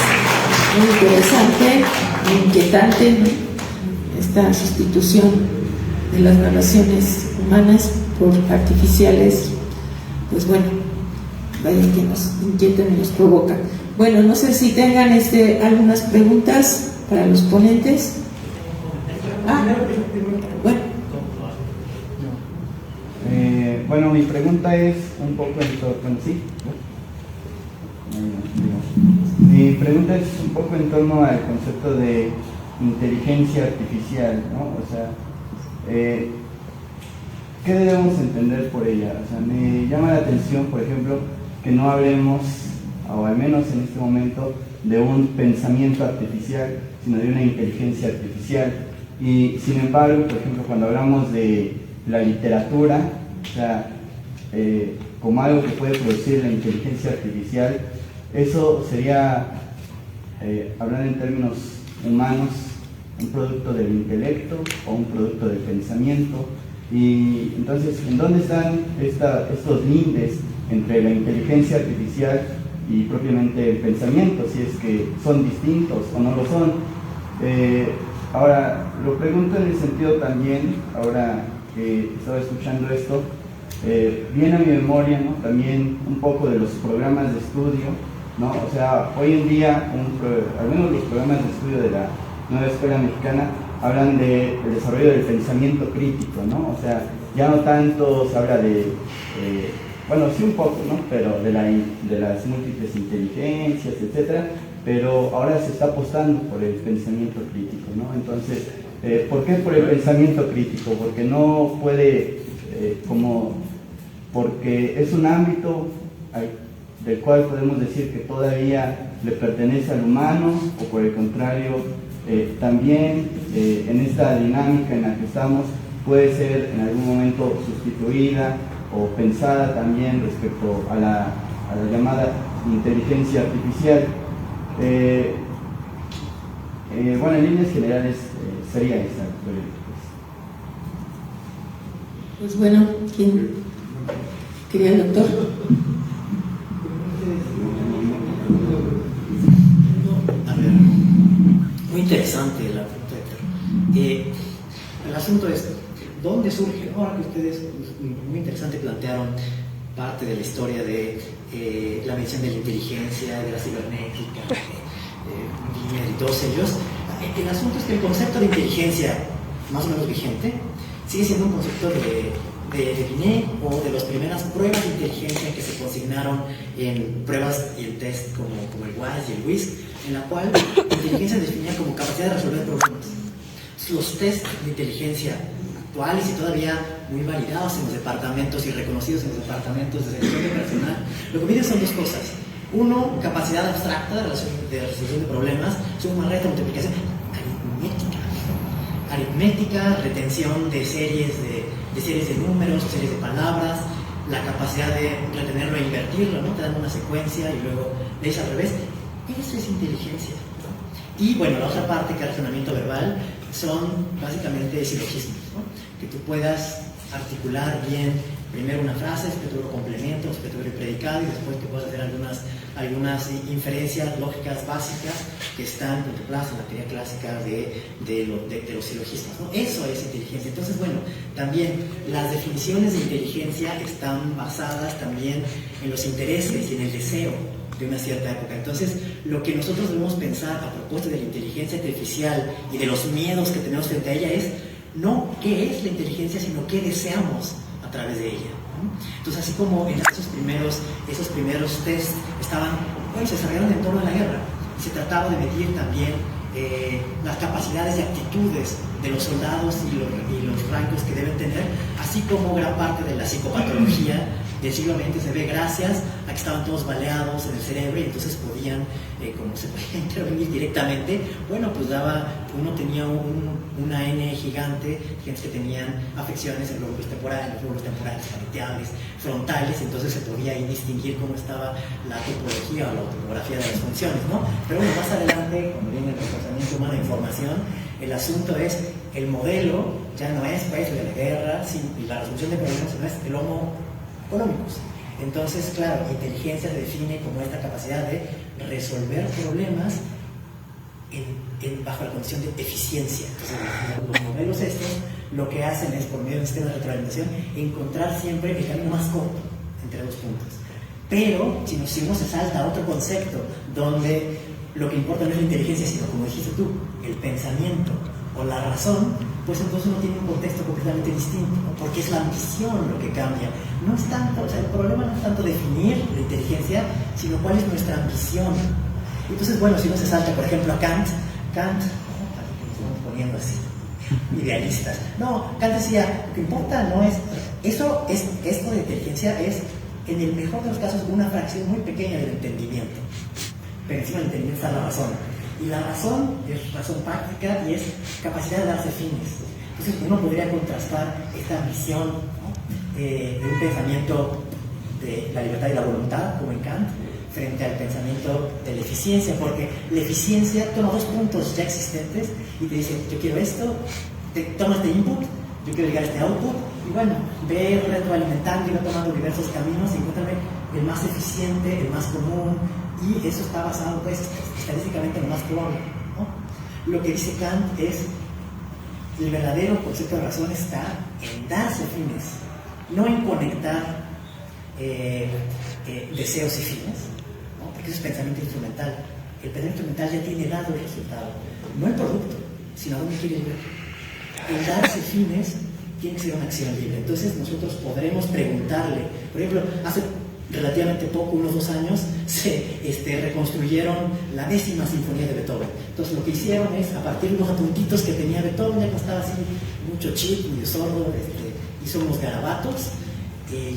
Muy interesante, muy inquietante, ¿no? Esta sustitución de las narraciones humanas por artificiales, pues bueno, vaya que nos inquietan y nos provocan. Bueno, no sé si tengan algunas preguntas para los ponentes. Bueno, mi pregunta es un poco Mi pregunta es un poco en torno al concepto de inteligencia artificial, ¿no? O sea, ¿qué debemos entender por ella? O sea, me llama la atención, por ejemplo, que no hablemos, o al menos en este momento, de un pensamiento artificial, sino de una inteligencia artificial. Y sin embargo, por ejemplo, cuando hablamos de la literatura, o sea, como algo que puede producir la inteligencia artificial, eso sería, hablar en términos humanos, un producto del intelecto o un producto del pensamiento. Y entonces, ¿en dónde están estos lindes entre la inteligencia artificial y propiamente el pensamiento? Si es que son distintos o no lo son. Ahora, lo pregunto en el sentido también, ahora que estaba escuchando esto, viene a mi memoria, ¿no?, también un poco de los programas de estudio, ¿no? O sea, hoy en día, al menos los programas de estudio de la nueva escuela mexicana hablan del desarrollo del pensamiento crítico, ¿no? O sea, ya no tanto se habla de, bueno, sí un poco, ¿no?, pero de las múltiples inteligencias, etcétera, pero ahora se está apostando por el pensamiento crítico, ¿no? Entonces, ¿por qué por el pensamiento crítico? Porque no puede, porque es un ámbito del cual podemos decir que todavía le pertenece al humano, o por el contrario, también en esta dinámica en la que estamos puede ser en algún momento sustituida o pensada también respecto a la llamada inteligencia artificial. Bueno, en líneas generales sería esa. Pues bueno, ¿quién quería, el doctor? A ver, muy interesante la pregunta, Héctor. El asunto es, ¿dónde surge? Ahora que ustedes, muy interesante, plantearon parte de la historia de la medición de la inteligencia, de la cibernética, Wiener y todos ellos. El asunto es que el concepto de inteligencia, más o menos vigente, sigue siendo un concepto de Wiener, o de las primeras pruebas de inteligencia que se consignaron en pruebas y el test como el WASD y el WISC, en la cual la inteligencia se definía como capacidad de resolver problemas. Los test de inteligencia actuales y todavía muy validados en los departamentos y reconocidos en los departamentos de selección de personal, lo que miden son dos cosas. Uno, capacidad abstracta de resolución de problemas, suma, resta, multiplicación, aritmética, retención de series de números, series de palabras, la capacidad de retenerlo e invertirlo, ¿no? Te dan una secuencia y luego lees al revés. Eso es inteligencia, ¿no? Y bueno, la otra parte, que es razonamiento verbal, son básicamente silogismos, ¿no? Que tú puedas articular bien primero una frase, después tu complemento, después tu predicado, y después que puedas hacer algunas inferencias lógicas básicas que están contempladas en la teoría clásica de los silogismos, ¿no? Eso es inteligencia. Entonces, bueno, también las definiciones de inteligencia están basadas también en los intereses y en el deseo de una cierta época. Entonces, lo que nosotros debemos pensar a propósito de la inteligencia artificial y de los miedos que tenemos frente a ella es no qué es la inteligencia, sino qué deseamos a través de ella. Entonces, así como en esos primeros test se desarrollaron en torno a la guerra, y se trataba de medir también las capacidades y actitudes de los soldados y los rangos que deben tener, así como gran parte de la psicopatología del siglo XX se ve gracias a que estaban todos baleados en el cerebro y entonces podían, como se podía intervenir directamente, bueno, pues uno tenía una N gigante, gente que tenían afecciones en los lóbulos temporales, parieteales, frontales, entonces se podía ahí distinguir cómo estaba la topología o la topografía de las funciones, ¿no? Pero bueno, más adelante, cuando viene el procesamiento humano de información, el asunto es, el modelo ya no es pues de la guerra, y la resolución de problemas, sino es el homo económicos. Entonces, claro, inteligencia se define como esta capacidad de resolver problemas bajo la condición de eficiencia. Entonces, los modelos estos lo que hacen es, por medio de un sistema de retroalimentación, encontrar siempre el camino más corto entre dos puntos. Pero, si uno se salta a otro concepto, donde lo que importa no es la inteligencia, sino, como dijiste tú, el pensamiento o la razón, pues entonces uno tiene un contexto completamente distinto, ¿no? Porque es la ambición lo que cambia. No es tanto, o sea, el problema no es tanto definir la inteligencia, sino cuál es nuestra ambición. Entonces, bueno, si uno se salta, por ejemplo, a Kant, nos estamos poniendo así, idealistas. No, Kant decía, lo que importa no es, esto de inteligencia es, en el mejor de los casos, una fracción muy pequeña del entendimiento. Pero encima del entendimiento está la razón. Y la razón es razón práctica y es capacidad de darse fines. Entonces uno podría contrastar esta ambición, ¿no? De un pensamiento de la libertad y la voluntad, como en Kant, frente al pensamiento de la eficiencia, porque la eficiencia toma dos puntos ya existentes y te dice, yo quiero esto, toma este input, yo quiero llegar a este output, y bueno, ve retroalimentando y va tomando diversos caminos y encuéntrame el más eficiente, el más común, y eso está basado pues estadísticamente en lo más probable, ¿no? Lo que dice Kant es el verdadero concepto de razón está en darse fines, no en conectar deseos y fines, ¿no? Porque eso es pensamiento instrumental. El pensamiento instrumental ya tiene dado el resultado, no el producto, sino a dónde quiere llegar. El darse fines tiene que ser una acción libre. Entonces nosotros podremos preguntarle, por ejemplo, hace relativamente poco, unos 2 años, se reconstruyeron la 10ª sinfonía de Beethoven. Entonces lo que hicieron es, a partir de unos apuntitos que tenía Beethoven, ya que estaba así mucho chip, medio sordo, hizo unos garabatos,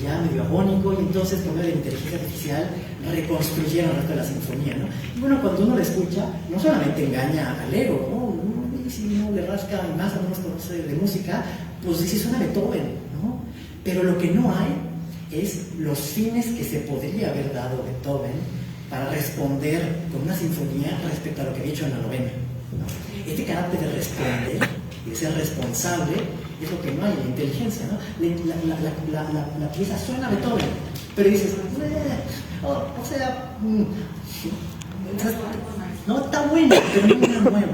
ya medio agónico, y entonces por medio de la inteligencia artificial reconstruyeron el resto de la sinfonía, ¿no? Y bueno, cuando uno lo escucha, no solamente engaña al ego, ¿no? Si uno le rasca más o menos conoce de música, pues dice, suena Beethoven, ¿no? Pero lo que no hay es los fines que se podría haber dado Beethoven para responder con una sinfonía respecto a lo que había hecho en la 9ª, ¿no? Este carácter de responder y de ser responsable es lo que no hay en la inteligencia, ¿no? La pieza suena a Beethoven, pero dices, o sea, no está bueno, pero no es nuevo.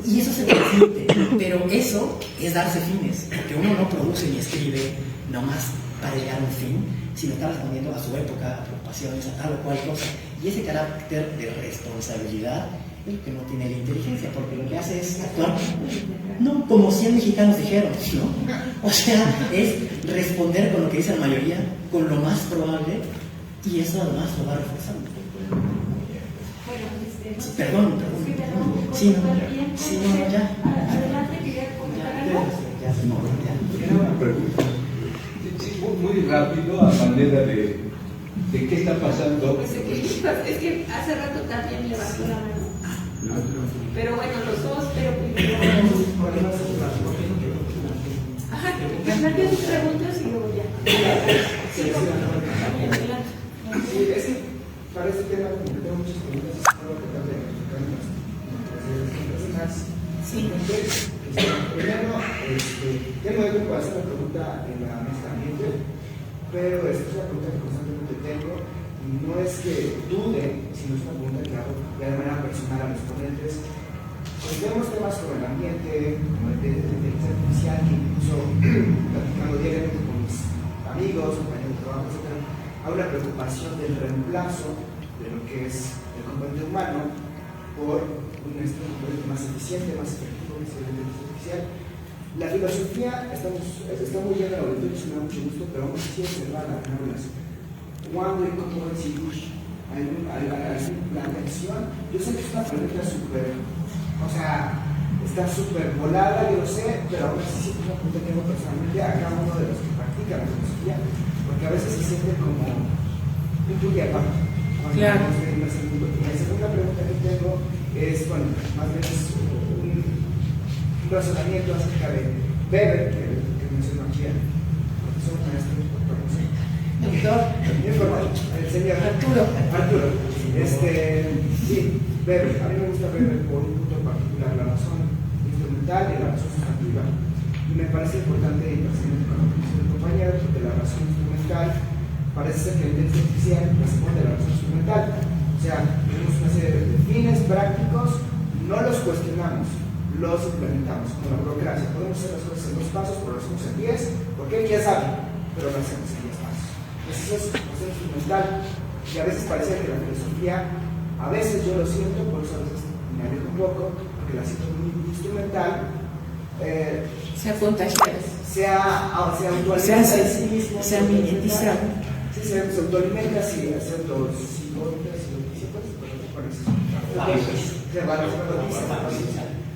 Y eso se transmite, pero eso es darse fines, porque uno no produce ni escribe nomás para llegar a un fin, sino está respondiendo a su época, a preocupaciones, a tal o cual cosa. Y ese carácter de responsabilidad es lo que no tiene la inteligencia, porque lo que hace es actuar, no como 100 mexicanos dijeron, ¿no? O sea, es responder con lo que dice la mayoría, con lo más probable, y eso además lo va reforzando. Perdón. Sí, no, ya. Adelante, quería comentar algo. Era una pregunta. Muy rápido, a manera de qué está pasando. Pues es que hace rato también levantó la mano. Pero bueno, los dos, pero primero. Ajá, plantea sus preguntas y luego ya. Sí, adelante. Sí, es que para este tema, como que tengo muchas preguntas, espero que tratar de explicar más. Sí. Entonces, primero, tengo algo para hacer la pregunta en la mesa ambiente, pero es una pregunta que constantemente tengo, y no es que dude, sino es una pregunta que hago ya de manera personal a los ponentes. Pues vemos temas como el ambiente, como el de inteligencia artificial, que incluso platicando diariamente con mis amigos, compañeros de trabajo, etc., hay una preocupación del reemplazo de lo que es el componente humano por un componente más eficiente, más efectivo, que es la inteligencia artificial. La filosofía está muy bien en el auditorio, se me da mucho gusto, pero aún así es cerrada la relación. ¿Cuándo y cómo recibir algún plan de acción? Yo sé que es una pregunta súper, o sea, está súper volada, yo lo sé, pero aún así siempre una pregunta que hago personalmente a cada uno de los que practican la filosofía, porque a veces se siente como un punto y aparte. Claro. La segunda pregunta que tengo es, bueno, más bien es un razonamiento acerca de Weber, que mencionó aquí el profesor maestro, doctor, no sé. Doctor. El señor Arturo. Sí, Weber. A mí me gusta Weber por un punto particular, la razón instrumental y la razón sustantiva. Y me parece importante, y precisamente con lo que dice el compañero, porque la razón instrumental parece ser que la inteligencia artificial responde a la razón instrumental. O sea, tenemos una serie de fines prácticos, no los cuestionamos, los implementamos, como la burocracia. Podemos hacer las cosas en 2 pasos, pero lo hacemos en 10, porque él ya sabe, pero lo hacemos en 10 pasos. Entonces, eso es razón instrumental. Y a veces parece que la filosofía, a veces yo lo siento, por eso a veces me alejo un poco, porque la siento muy instrumental. Se ha contagiado. Se autoalimenta a sí mismo. Se ha mimetizado. Sí, se autoalimenta así, hace todos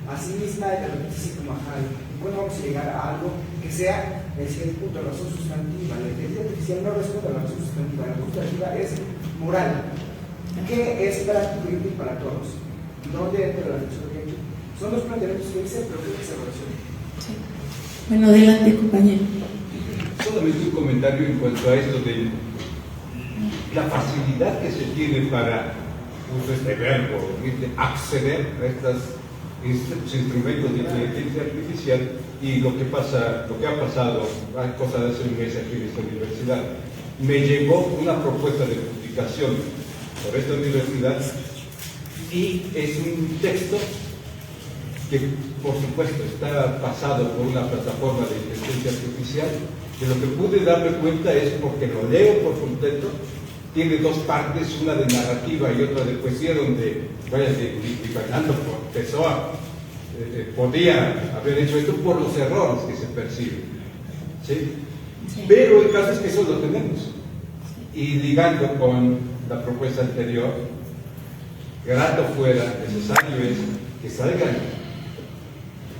a sí misma y de repente así como ajá, bueno, vamos a llegar a algo que sea el siguiente punto, la razón sustantiva. La inteligencia artificial no responde a la razón sustantiva, la razón sustantiva es moral. ¿Qué es práctico y útil para todos? ¿Dónde entra la filosofía aquí? Son 2 planteamientos que hice, pero creo que se relacionan. Sí. Bueno, adelante, compañero. Solamente un comentario en cuanto a esto de la facilidad que se tiene para, uso este verbo, de acceder a estos instrumentos de inteligencia artificial y lo que ha pasado, hay cosas de hace un mes aquí en esta universidad. Me llegó una propuesta de publicación por esta universidad y es un texto que por supuesto está basado por una plataforma de inteligencia artificial. De lo que pude darme cuenta es, porque lo leo por completo, tiene 2 partes, una de narrativa y otra de poesía, donde Fernando Pessoa podía haber hecho esto por los errores que se perciben, ¿sí? Sí. Pero el caso es que eso lo tenemos. Y ligando con la propuesta anterior, grato fuera, necesario es que salgan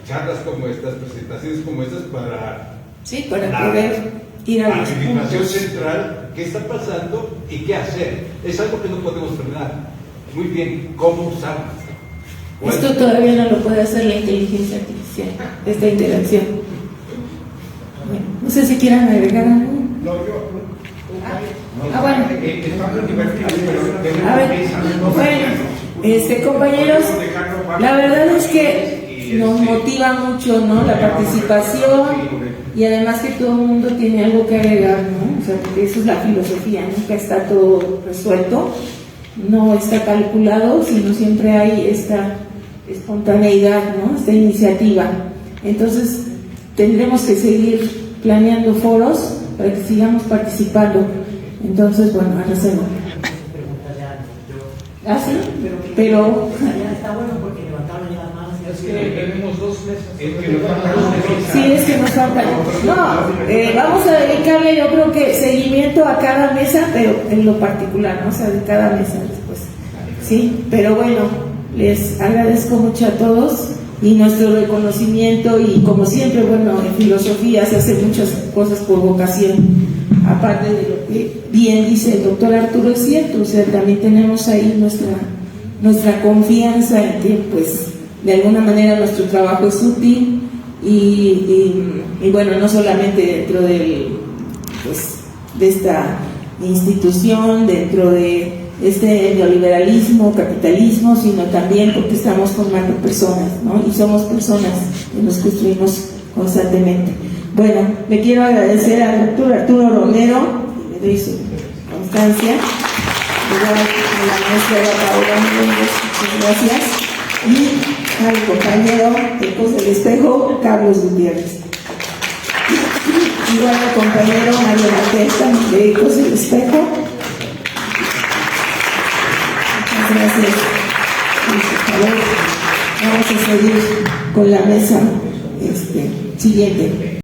charlas como estas, presentaciones como estas, para poder ir a los información central, qué está pasando y qué hacer. Es algo que no podemos frenar. Muy bien, ¿cómo usarlo? Esto todavía no lo puede hacer la inteligencia artificial, esta interacción. Bueno, no sé si quieran agregar algo. No, yo. Bueno. A ver, bueno, compañeros, la verdad es que nos motiva mucho, ¿no?, la participación, y además que todo el mundo tiene algo que agregar, ¿no? O sea, porque eso es la filosofía, nunca está todo resuelto, no está calculado, sino siempre hay esta espontaneidad, ¿no?, esta iniciativa. Entonces tendremos que seguir planeando foros para que sigamos participando. Entonces, bueno, a hacerlo. ¿Ah, sí? Pero está bueno porque levantaron ya las manos. Es que tenemos 2 meses. Sí, es que nos falta. No, vamos a dedicarle, yo creo que seguimiento a cada mesa, pero en lo particular, ¿no? O sea, de cada mesa después. Sí, pero bueno, les agradezco mucho a todos y nuestro reconocimiento, y como siempre, bueno, en filosofía se hacen muchas cosas por vocación. Aparte de lo que bien dice el doctor Arturo, es cierto, o sea, también tenemos ahí nuestra confianza en que, pues, de alguna manera nuestro trabajo es útil y bueno, no solamente dentro de esta institución, dentro de este neoliberalismo, capitalismo, sino también porque estamos formando personas, ¿no? Y somos personas que nos construimos constantemente. Bueno, le quiero agradecer al doctor Arturo Romero, que me doy su constancia, igual a la maestra Paola Núñez, muchas gracias, y al compañero Ecos del Espejo, Carlos Gutiérrez. Igual al compañero Mario Matesta, de Ecos del Espejo, gracias. Por favor, vamos a seguir con la mesa siguiente.